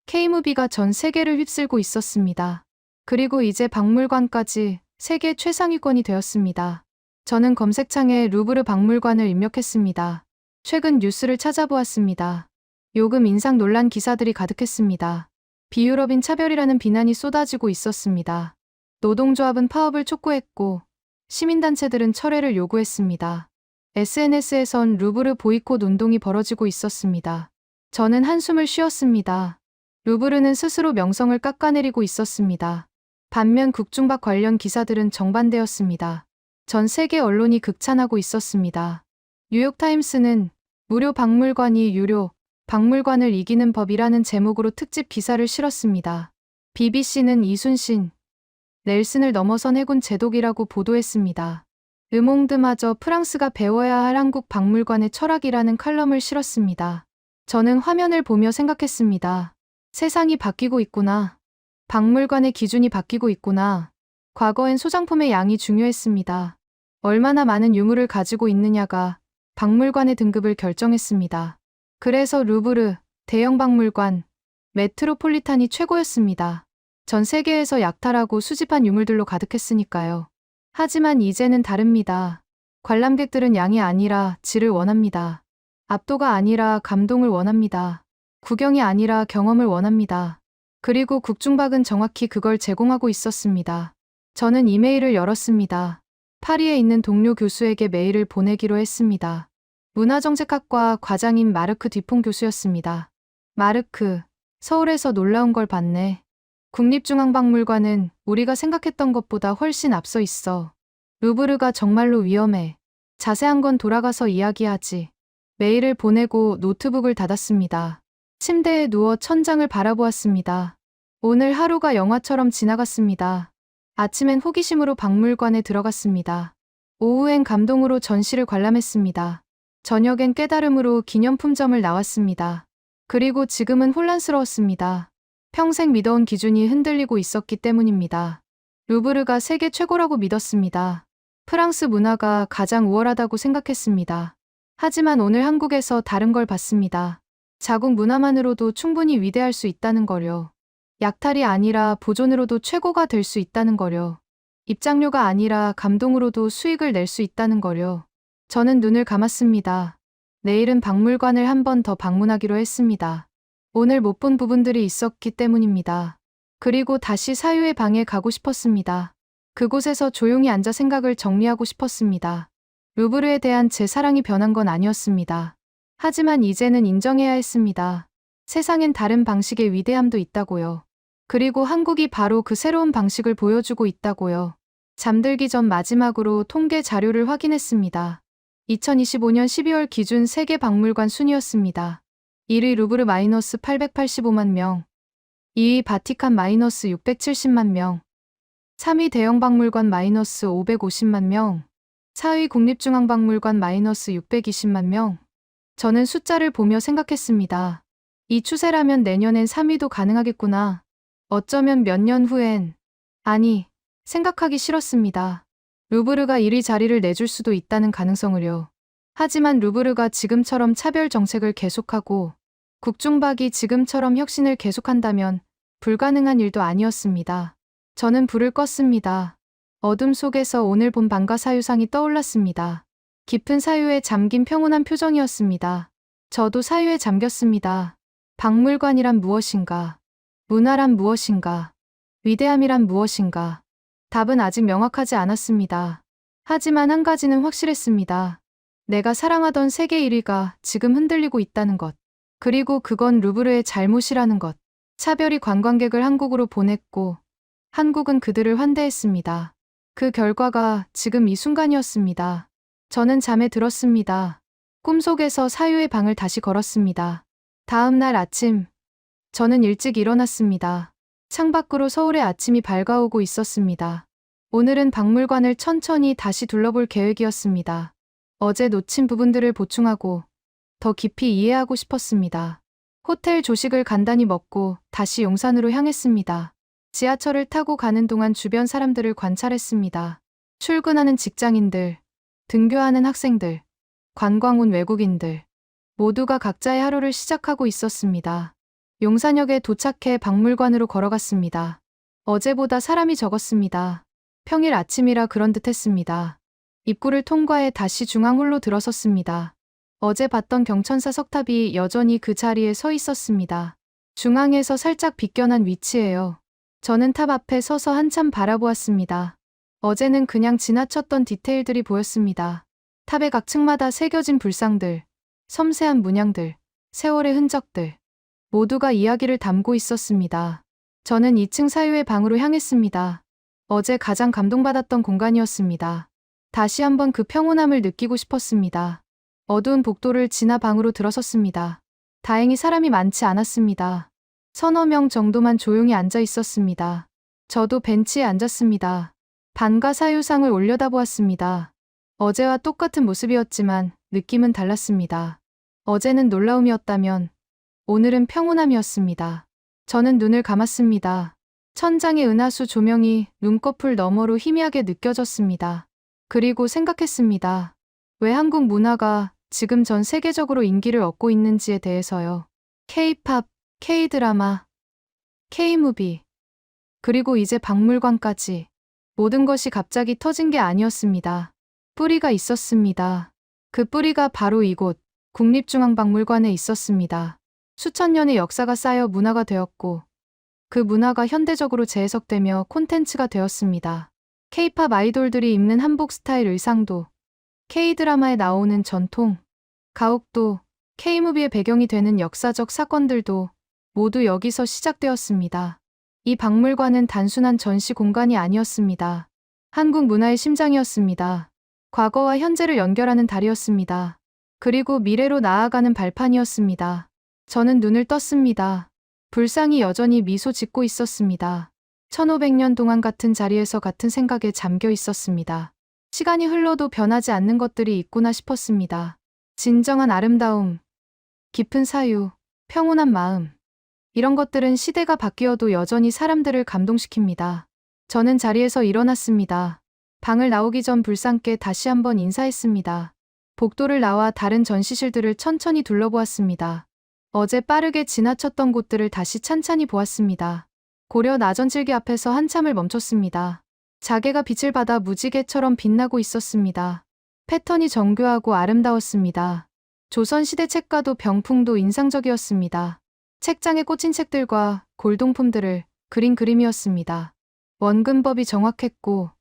K-무비가 전 세계를 휩쓸고 있었습니다. 그리고 이제 박물관까지 세계 최상위권이 되었습니다. 저는 검색창에 루브르 박물관을 입력했습니다. 최근 뉴스를 찾아보았습니다. 요금 인상 논란 기사들이 가득했습니다. 비유럽인 차별이라는 비난이 쏟아지고 있었습니다. 노동조합은 파업을 촉구했고 시민단체들은 철회를 요구했습니다. SNS에선 루브르 보이콧 운동이 벌어지고 있었습니다. 저는 한숨을 쉬었습니다. 루브르는 스스로 명성을 깎아내리고 있었습니다. 반면 국중박 관련 기사들은 정반대였습니다. 전 세계 언론이 극찬하고 있었습니다. 뉴욕타임스는 무료 박물관이 유료 박물관을 이기는 법이라는 제목으로 특집 기사를 실었습니다. BBC는 이순신, 넬슨을 넘어선 해군 제독이라고 보도했습니다. 르몽드마저 프랑스가 배워야 할 한국 박물관의 철학이라는 칼럼을 실었습니다. 저는 화면을 보며 생각했습니다. 세상이 바뀌고 있구나. 박물관의 기준이 바뀌고 있구나. 과거엔 소장품의 양이 중요했습니다. 얼마나 많은 유물을 가지고 있느냐가 박물관의 등급을 결정했습니다. 그래서 루브르, 대형 박물관, 메트로폴리탄이 최고였습니다. 전 세계에서 약탈하고 수집한 유물들로 가득했으니까요. 하지만 이제는 다릅니다. 관람객들은 양이 아니라 질을 원합니다. 압도가 아니라 감동을 원합니다. 구경이 아니라 경험을 원합니다. 그리고 국중박은 정확히 그걸 제공하고 있었습니다. 저는 이메일을 열었습니다. 파리에 있는 동료 교수에게 메일을 보내기로 했습니다. 문화정책학과 과장인 마르크 뒤퐁 교수였습니다. 마르크, 서울에서 놀라운 걸 봤네. 국립중앙박물관은 우리가 생각했던 것보다 훨씬 앞서 있어. 루브르가 정말로 위험해. 자세한 건 돌아가서 이야기하지. 메일을 보내고 노트북을 닫았습니다. 침대에 누워 천장을 바라보았습니다. 오늘 하루가 영화처럼 지나갔습니다. 아침엔 호기심으로 박물관에 들어갔습니다. 오후엔 감동으로 전시를 관람했습니다. 저녁엔 깨달음으로 기념품점을 나왔습니다. 그리고 지금은 혼란스러웠습니다. 평생 믿어온 기준이 흔들리고 있었기 때문입니다. 루브르가 세계 최고라고 믿었습니다. 프랑스 문화가 가장 우월하다고 생각했습니다. 하지만 오늘 한국에서 다른 걸 봤습니다. 자국 문화만으로도 충분히 위대할 수 있다는 거요. 약탈이 아니라 보존으로도 최고가 될 수 있다는 거요. 입장료가 아니라 감동으로도 수익을 낼 수 있다는 거요. 저는 눈을 감았습니다. 내일은 박물관을 한 번 더 방문하기로 했습니다. 오늘 못 본 부분들이 있었기 때문입니다. 그리고 다시 사유의 방에 가고 싶었습니다. 그곳에서 조용히 앉아 생각을 정리하고 싶었습니다. 루브르에 대한 제 사랑이 변한 건 아니었습니다. 하지만 이제는 인정해야 했습니다. 세상엔 다른 방식의 위대함도 있다고요. 그리고 한국이 바로 그 새로운 방식을 보여주고 있다고요. 잠들기 전 마지막으로 통계 자료를 확인했습니다. 2025년 12월 기준 세계 박물관 순위였습니다. 1위 루브르 -885만 명, 2위 바티칸 -670만 명, 3위 대형 박물관 -550만 명, 4위 국립중앙박물관 -620만 명. 저는 숫자를 보며 생각했습니다. 이 추세라면 내년엔 3위도 가능하겠구나. 어쩌면 몇 년 후엔. 아니, 생각하기 싫었습니다. 루브르가 1위 자리를 내줄 수도 있다는 가능성을요. 하지만 루브르가 지금처럼 차별 정책을 계속하고 국중박이 지금처럼 혁신을 계속한다면 불가능한 일도 아니었습니다. 저는 불을 껐습니다. 어둠 속에서 오늘 본 방가 사유상이 떠올랐습니다. 깊은 사유에 잠긴 평온한 표정이었습니다. 저도 사유에 잠겼습니다. 박물관이란 무엇인가? 문화란 무엇인가? 위대함이란 무엇인가? 답은 아직 명확하지 않았습니다. 하지만 한 가지는 확실했습니다. 내가 사랑하던 세계 1위가 지금 흔들리고 있다는 것. 그리고 그건 루브르의 잘못이라는 것. 차별이 관광객을 한국으로 보냈고 한국은 그들을 환대했습니다. 그 결과가 지금 이 순간이었습니다. 저는 잠에 들었습니다. 꿈속에서 사유의 방을 다시 걸었습니다. 다음 날 아침, 저는 일찍 일어났습니다. 창밖으로 서울의 아침이 밝아오고 있었습니다. 오늘은 박물관을 천천히 다시 둘러볼 계획이었습니다. 어제 놓친 부분들을 보충하고 더 깊이 이해하고 싶었습니다. 호텔 조식을 간단히 먹고 다시 용산으로 향했습니다. 지하철을 타고 가는 동안 주변 사람들을 관찰했습니다. 출근하는 직장인들, 등교하는 학생들, 관광 온 외국인들, 모두가 각자의 하루를 시작하고 있었습니다. 용산역에 도착해 박물관으로 걸어갔습니다. 어제보다 사람이 적었습니다. 평일 아침이라 그런 듯 했습니다. 입구를 통과해 다시 중앙홀로 들어섰습니다. 어제 봤던 경천사 석탑이 여전히 그 자리에 서 있었습니다. 중앙에서 살짝 비껴난 위치예요. 저는 탑 앞에 서서 한참 바라보았습니다. 어제는 그냥 지나쳤던 디테일들이 보였습니다. 탑의 각 층마다 새겨진 불상들, 섬세한 문양들, 세월의 흔적들. 모두가 이야기를 담고 있었습니다. 저는 2층 사유의 방으로 향했습니다. 어제 가장 감동받았던 공간이었습니다. 다시 한번 그 평온함을 느끼고 싶었습니다. 어두운 복도를 지나 방으로 들어섰습니다. 다행히 사람이 많지 않았습니다. 서너 명 정도만 조용히 앉아 있었습니다. 저도 벤치에 앉았습니다. 반가 사유상을 올려다보았습니다. 어제와 똑같은 모습이었지만 느낌은 달랐습니다. 어제는 놀라움이었다면 오늘은 평온함이었습니다. 저는 눈을 감았습니다. 천장의 은하수 조명이 눈꺼풀 너머로 희미하게 느껴졌습니다. 그리고 생각했습니다. 왜 한국 문화가 지금 전 세계적으로 인기를 얻고 있는지에 대해서요. K-팝, K-드라마, K-무비, 그리고 이제 박물관까지 모든 것이 갑자기 터진 게 아니었습니다. 뿌리가 있었습니다. 그 뿌리가 바로 이곳 국립중앙박물관에 있었습니다. 수천 년의 역사가 쌓여 문화가 되었고 그 문화가 현대적으로 재해석되며 콘텐츠가 되었습니다. K-팝 아이돌들이 입는 한복 스타일 의상도, K-드라마에 나오는 전통, 가옥도, K-무비의 배경이 되는 역사적 사건들도 모두 여기서 시작되었습니다. 이 박물관은 단순한 전시 공간이 아니었습니다. 한국 문화의 심장이었습니다. 과거와 현재를 연결하는 다리였습니다. 그리고 미래로 나아가는 발판이었습니다. 저는 눈을 떴습니다. 불상이 여전히 미소 짓고 있었습니다. 1500년 동안 같은 자리에서 같은 생각에 잠겨 있었습니다. 시간이 흘러도 변하지 않는 것들이 있구나 싶었습니다. 진정한 아름다움, 깊은 사유, 평온한 마음. 이런 것들은 시대가 바뀌어도 여전히 사람들을 감동시킵니다. 저는 자리에서 일어났습니다. 방을 나오기 전 불상께 다시 한번 인사했습니다. 복도를 나와 다른 전시실들을 천천히 둘러보았습니다. 어제 빠르게 지나쳤던 곳들을 다시 찬찬히 보았습니다. 고려 나전칠기 앞에서 한참을 멈췄습니다. 자개가 빛을 받아 무지개처럼 빛나고 있었습니다. 패턴이 정교하고 아름다웠습니다. 조선시대 책가도 병풍도 인상적이었습니다. 책장에 꽂힌 책들과 골동품들을 그린 그림이었습니다. 원근법이 정확했고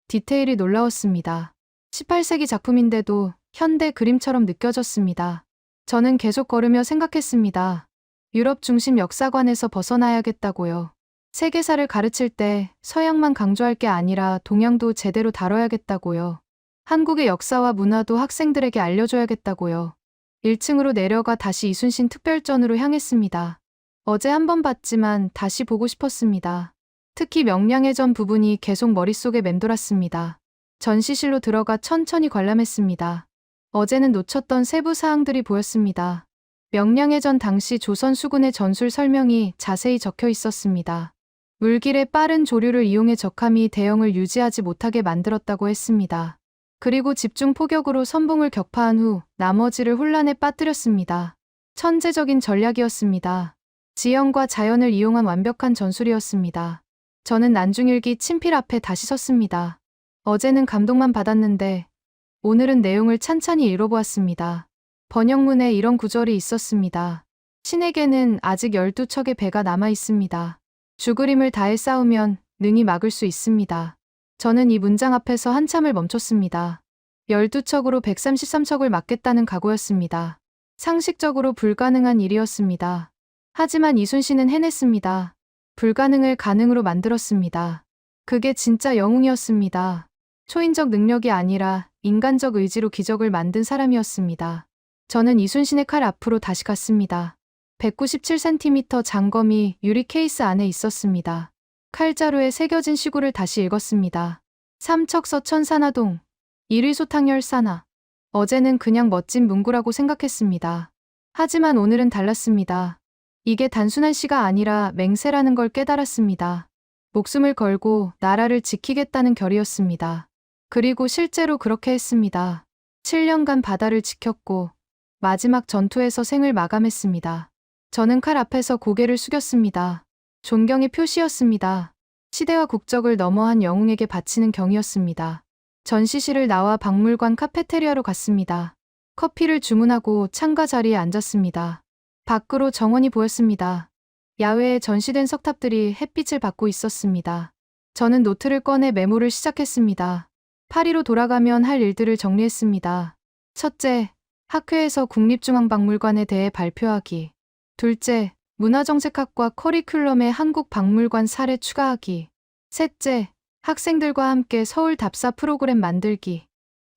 디테일이 놀라웠습니다. 18세기 작품인데도 현대 그림처럼 느껴졌습니다. 저는 계속 걸으며 생각했습니다. 유럽 중심 역사관에서 벗어나야겠다고요. 세계사를 가르칠 때 서양만 강조할 게 아니라 동양도 제대로 다뤄야겠다고요. 한국의 역사와 문화도 학생들에게 알려줘야겠다고요. 1층으로 내려가 다시 이순신 특별전으로 향했습니다. 어제 한번 봤지만 다시 보고 싶었습니다. 특히 명량의 전 부분이 계속 머릿속에 맴돌았습니다. 전시실로 들어가 천천히 관람했습니다. 어제는 놓쳤던 세부 사항들이 보였습니다. 명량의 전 당시 조선 수군의 전술 설명이 자세히 적혀 있었습니다. 물길의 빠른 조류를 이용해 적함이 대형을 유지하지 못하게 만들었다고 했습니다. 그리고 집중 포격으로 선봉을 격파한 후 나머지를 혼란에 빠뜨렸습니다. 천재적인 전략이었습니다. 지형과 자연을 이용한 완벽한 전술이었습니다. 저는 난중일기 친필 앞에 다시 섰습니다. 어제는 감동만 받았는데 오늘은 내용을 찬찬히 읽어보았습니다. 번역문에 이런 구절이 있었습니다. 신에게는 아직 12척의 배가 남아 있습니다. 죽으림을 다해 싸우면 능히 막을 수 있습니다. 저는 이 문장 앞에서 한참을 멈췄습니다. 12척으로 133척을 막겠다는 각오였습니다. 상식적으로 불가능한 일이었습니다. 하지만 이순신은 해냈습니다. 불가능을 가능으로 만들었습니다. 그게 진짜 영웅이었습니다. 초인적 능력이 아니라 인간적 의지로 기적을 만든 사람이었습니다. 저는 이순신의 칼 앞으로 다시 갔습니다. 197cm 장검이 유리 케이스 안에 있었습니다. 칼자루에 새겨진 시구를 다시 읽었습니다. 삼척서 천산하동, 일위소탕열산하. 어제는 그냥 멋진 문구라고 생각했습니다. 하지만 오늘은 달랐습니다. 이게 단순한 시가 아니라 맹세라는 걸 깨달았습니다. 목숨을 걸고 나라를 지키겠다는 결의였습니다. 그리고 실제로 그렇게 했습니다. 7년간 바다를 지켰고 마지막 전투에서 생을 마감했습니다. 저는 칼 앞에서 고개를 숙였습니다. 존경의 표시였습니다. 시대와 국적을 넘어한 영웅에게 바치는 경이었습니다. 전시실을 나와 박물관 카페테리아로 갔습니다. 커피를 주문하고 창가 자리에 앉았습니다. 밖으로 정원이 보였습니다. 야외에 전시된 석탑들이 햇빛을 받고 있었습니다. 저는 노트를 꺼내 메모를 시작했습니다. 파리로 돌아가면 할 일들을 정리했습니다. 첫째, 학회에서 국립중앙박물관에 대해 발표하기. 둘째, 문화정책학과 커리큘럼에 한국 박물관 사례 추가하기. 셋째, 학생들과 함께 서울 답사 프로그램 만들기.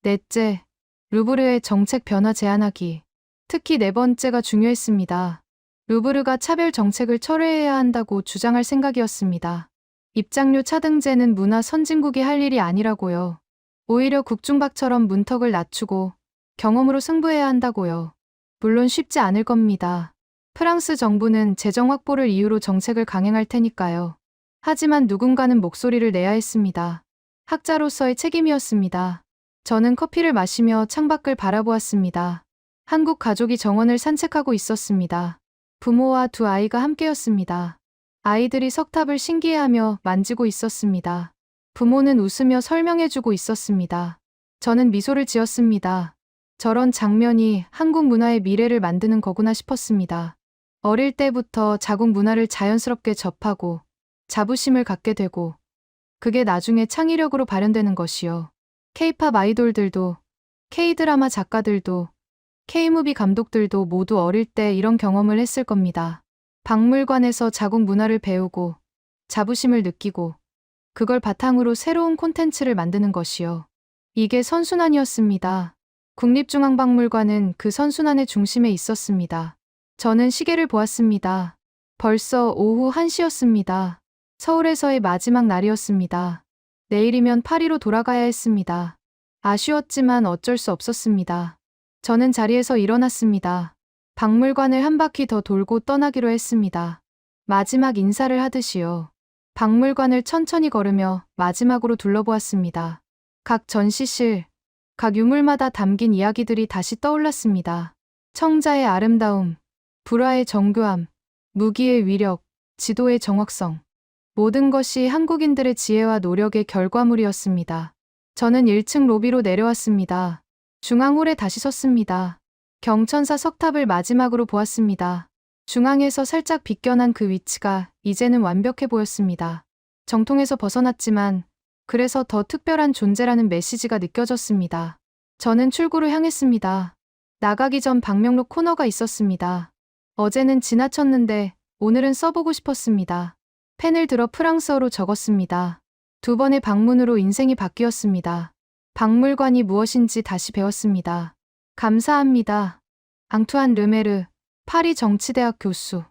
넷째, 루브르의 정책 변화 제안하기. 특히 네 번째가 중요했습니다. 루브르가 차별 정책을 철회해야 한다고 주장할 생각이었습니다. 입장료 차등제는 문화 선진국이 할 일이 아니라고요. 오히려 국중박처럼 문턱을 낮추고 경험으로 승부해야 한다고요. 물론 쉽지 않을 겁니다. 프랑스 정부는 재정 확보를 이유로 정책을 강행할 테니까요. 하지만 누군가는 목소리를 내야 했습니다. 학자로서의 책임이었습니다. 저는 커피를 마시며 창밖을 바라보았습니다. 한국 가족이 정원을 산책하고 있었습니다. 부모와 두 아이가 함께였습니다. 아이들이 석탑을 신기해하며 만지고 있었습니다. 부모는 웃으며 설명해주고 있었습니다. 저는 미소를 지었습니다. 저런 장면이 한국 문화의 미래를 만드는 거구나 싶었습니다. 어릴 때부터 자국 문화를 자연스럽게 접하고 자부심을 갖게 되고 그게 나중에 창의력으로 발현되는 것이요. K-팝 아이돌들도 K-드라마 작가들도 K-무비 감독들도 모두 어릴 때 이런 경험을 했을 겁니다. 박물관에서 자국 문화를 배우고 자부심을 느끼고 그걸 바탕으로 새로운 콘텐츠를 만드는 것이요. 이게 선순환이었습니다. 국립중앙박물관은 그 선순환의 중심에 있었습니다. 저는 시계를 보았습니다. 벌써 오후 1시였습니다. 서울에서의 마지막 날이었습니다. 내일이면 파리로 돌아가야 했습니다. 아쉬웠지만 어쩔 수 없었습니다. 저는 자리에서 일어났습니다. 박물관을 한 바퀴 더 돌고 떠나기로 했습니다. 마지막 인사를 하듯이요. 박물관을 천천히 걸으며 마지막으로 둘러보았습니다. 각 전시실, 각 유물마다 담긴 이야기들이 다시 떠올랐습니다. 청자의 아름다움, 불화의 정교함, 무기의 위력, 지도의 정확성. 모든 것이 한국인들의 지혜와 노력의 결과물이었습니다. 저는 1층 로비로 내려왔습니다. 중앙홀에 다시 섰습니다. 경천사 석탑을 마지막으로 보았습니다. 중앙에서 살짝 비껴난 그 위치가 이제는 완벽해 보였습니다. 정통에서 벗어났지만 그래서 더 특별한 존재라는 메시지가 느껴졌습니다. 저는 출구로 향했습니다. 나가기 전 방명록 코너가 있었습니다. 어제는 지나쳤는데 오늘은 써보고 싶었습니다. 펜을 들어 프랑스어로 적었습니다. 2번의 방문으로 인생이 바뀌었습니다. 박물관이 무엇인지 다시 배웠습니다. 감사합니다. 앙투안 르메르, 파리 정치대학 교수.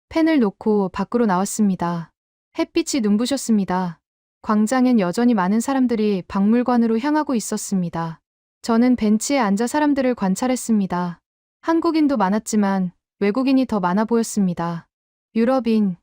펜을 놓고 밖으로 나왔습니다. 햇빛이 눈부셨습니다. 광장엔 여전히 많은 사람들이 박물관으로 향하고 있었습니다. 저는 벤치에 앉아 사람들을 관찰했습니다. 한국인도 많았지만 외국인이 더 많아 보였습니다. 유럽인,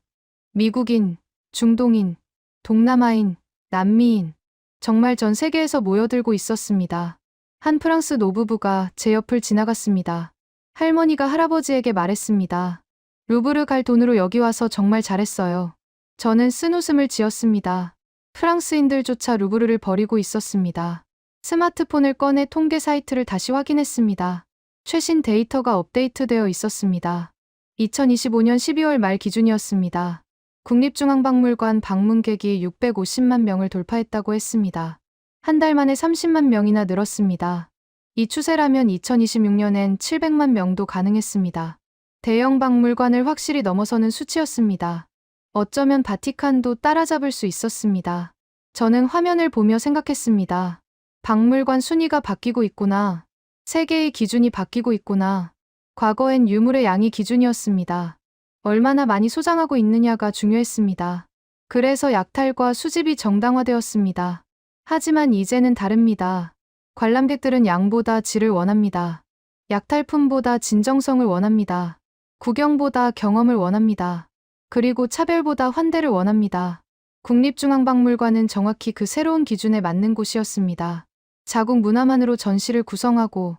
미국인, 중동인, 동남아인, 남미인. 정말 전 세계에서 모여들고 있었습니다. 한 프랑스 노부부가 제 옆을 지나갔습니다. 할머니가 할아버지에게 말했습니다. 루브르 갈 돈으로 여기 와서 정말 잘했어요. 저는 쓴웃음을 지었습니다. 프랑스인들조차 루브르를 버리고 있었습니다. 스마트폰을 꺼내 통계 사이트를 다시 확인했습니다. 최신 데이터가 업데이트되어 있었습니다. 2025년 12월 말 기준이었습니다. 국립중앙박물관 방문객이 650만 명을 돌파했다고 했습니다. 한 달 만에 30만 명이나 늘었습니다. 이 추세라면 2026년엔 700만 명도 가능했습니다. 대형 박물관을 확실히 넘어서는 수치였습니다. 어쩌면 바티칸도 따라잡을 수 있었습니다. 저는 화면을 보며 생각했습니다. 박물관 순위가 바뀌고 있구나. 세계의 기준이 바뀌고 있구나. 과거엔 유물의 양이 기준이었습니다. 얼마나 많이 소장하고 있느냐가 중요했습니다. 그래서 약탈과 수집이 정당화되었습니다. 하지만 이제는 다릅니다. 관람객들은 양보다 질을 원합니다. 약탈품보다 진정성을 원합니다. 구경보다 경험을 원합니다. 그리고 차별보다 환대를 원합니다. 국립중앙박물관은 정확히 그 새로운 기준에 맞는 곳이었습니다. 자국 문화만으로 전시를 구성하고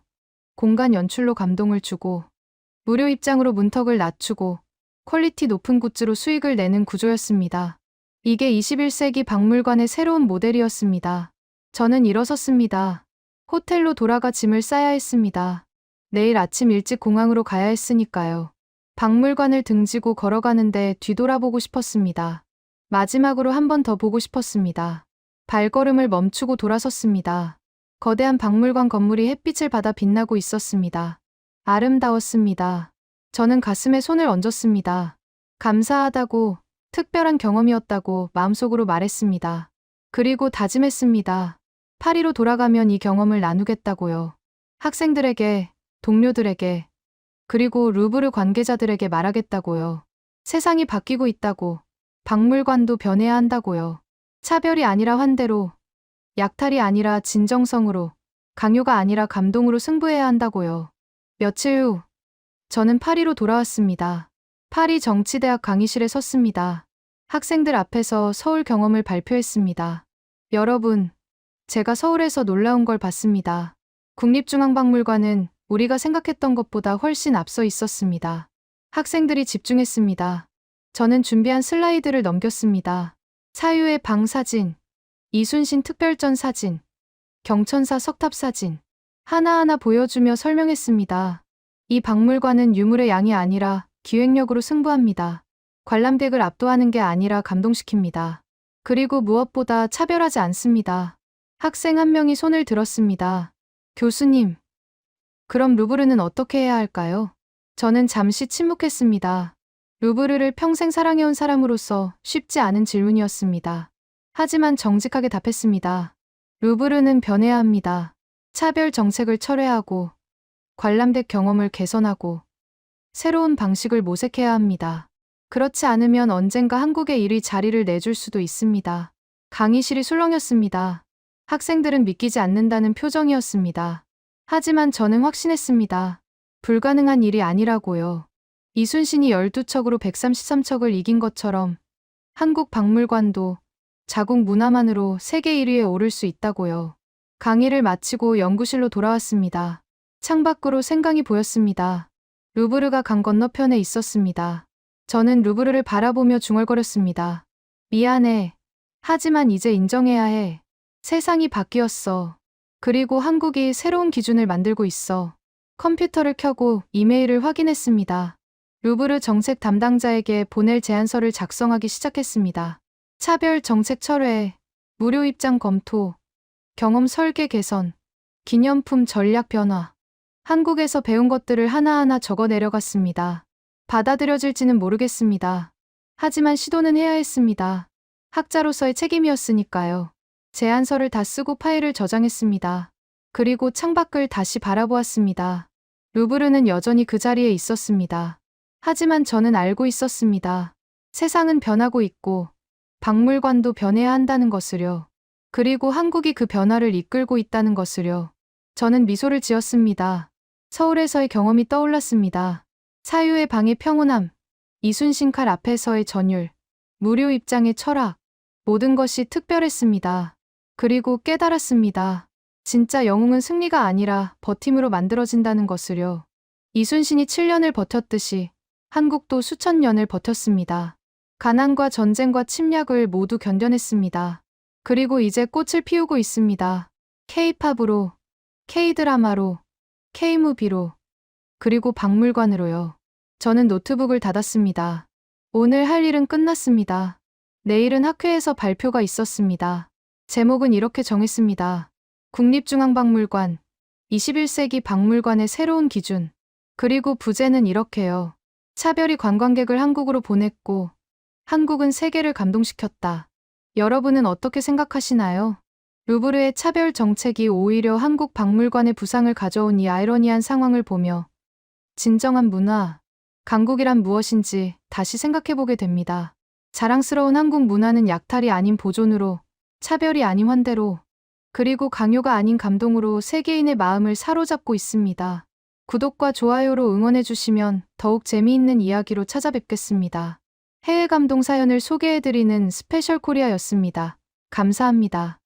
공간 연출로 감동을 주고 무료 입장으로 문턱을 낮추고 퀄리티 높은 굿즈로 수익을 내는 구조였습니다. 이게 21세기 박물관의 새로운 모델이었습니다. 저는 일어섰습니다. 호텔로 돌아가 짐을 싸야 했습니다. 내일 아침 일찍 공항으로 가야 했으니까요. 박물관을 등지고 걸어가는데 뒤돌아보고 싶었습니다. 마지막으로 한 번 더 보고 싶었습니다. 발걸음을 멈추고 돌아섰습니다. 거대한 박물관 건물이 햇빛을 받아 빛나고 있었습니다. 아름다웠습니다. 저는 가슴에 손을 얹었습니다. 감사하다고, 특별한 경험이었다고 마음속으로 말했습니다. 그리고 다짐했습니다. 파리로 돌아가면 이 경험을 나누겠다고요. 학생들에게, 동료들에게, 그리고 루브르 관계자들에게 말하겠다고요. 세상이 바뀌고 있다고, 박물관도 변해야 한다고요. 차별이 아니라 환대로, 약탈이 아니라 진정성으로, 강요가 아니라 감동으로 승부해야 한다고요. 며칠 후, 저는 파리로 돌아왔습니다. 파리 정치대학 강의실에 섰습니다. 학생들 앞에서 서울 경험을 발표했습니다. 여러분, 제가 서울에서 놀라운 걸 봤습니다. 국립중앙박물관은 우리가 생각했던 것보다 훨씬 앞서 있었습니다. 학생들이 집중했습니다. 저는 준비한 슬라이드를 넘겼습니다. 사유의 방 사진, 이순신 특별전 사진, 경천사 석탑 사진, 하나하나 보여주며 설명했습니다. 이 박물관은 유물의 양이 아니라 기획력으로 승부합니다. 관람객을 압도하는 게 아니라 감동시킵니다. 그리고 무엇보다 차별하지 않습니다. 학생 한 명이 손을 들었습니다. 교수님, 그럼 루브르는 어떻게 해야 할까요? 저는 잠시 침묵했습니다. 루브르를 평생 사랑해온 사람으로서 쉽지 않은 질문이었습니다. 하지만 정직하게 답했습니다. 루브르는 변해야 합니다. 차별 정책을 철회하고, 관람객 경험을 개선하고, 새로운 방식을 모색해야 합니다. 그렇지 않으면 언젠가 한국의 일이 자리를 내줄 수도 있습니다. 강의실이 술렁였습니다. 학생들은 믿기지 않는다는 표정이었습니다. 하지만 저는 확신했습니다. 불가능한 일이 아니라고요. 이순신이 12척으로 133척을 이긴 것처럼 한국 박물관도 자국 문화만으로 세계 1위에 오를 수 있다고요. 강의를 마치고 연구실로 돌아왔습니다. 창밖으로 생강이 보였습니다. 루브르가 강 건너편에 있었습니다. 저는 루브르를 바라보며 중얼거렸습니다. 미안해. 하지만 이제 인정해야 해. 세상이 바뀌었어. 그리고 한국이 새로운 기준을 만들고 있어. 컴퓨터를 켜고 이메일을 확인했습니다. 루브르 정책 담당자에게 보낼 제안서를 작성하기 시작했습니다. 차별 정책 철회, 무료 입장 검토, 경험 설계 개선, 기념품 전략 변화. 한국에서 배운 것들을 하나하나 적어 내려갔습니다. 받아들여질지는 모르겠습니다. 하지만 시도는 해야 했습니다. 학자로서의 책임이었으니까요. 제안서를 다 쓰고 파일을 저장했습니다. 그리고 창밖을 다시 바라보았습니다. 루브르는 여전히 그 자리에 있었습니다. 하지만 저는 알고 있었습니다. 세상은 변하고 있고 박물관도 변해야 한다는 것을요. 그리고 한국이 그 변화를 이끌고 있다는 것을요. 저는 미소를 지었습니다. 서울에서의 경험이 떠올랐습니다. 사유의 방의 평온함, 이순신 칼 앞에서의 전율, 무료 입장의 철학, 모든 것이 특별했습니다. 그리고 깨달았습니다. 진짜 영웅은 승리가 아니라 버팀으로 만들어진다는 것을요. 이순신이 7년을 버텼듯이 한국도 수천 년을 버텼습니다. 가난과 전쟁과 침략을 모두 견뎌냈습니다. 그리고 이제 꽃을 피우고 있습니다. K-팝으로, K-드라마로, K-무비로, 그리고 박물관으로요. 저는 노트북을 닫았습니다. 오늘 할 일은 끝났습니다. 내일은 학회에서 발표가 있었습니다. 제목은 이렇게 정했습니다. 국립중앙박물관, 21세기 박물관의 새로운 기준. 그리고 부제는 이렇게요. 차별이 관광객을 한국으로 보냈고, 한국은 세계를 감동시켰다. 여러분은 어떻게 생각하시나요? 루브르의 차별 정책이 오히려 한국 박물관의 부상을 가져온 이 아이러니한 상황을 보며 진정한 문화, 강국이란 무엇인지 다시 생각해보게 됩니다. 자랑스러운 한국 문화는 약탈이 아닌 보존으로, 차별이 아닌 환대로, 그리고 강요가 아닌 감동으로 세계인의 마음을 사로잡고 있습니다. 구독과 좋아요로 응원해주시면 더욱 재미있는 이야기로 찾아뵙겠습니다. 해외 감동 사연을 소개해드리는 스페셜 코리아였습니다. 감사합니다.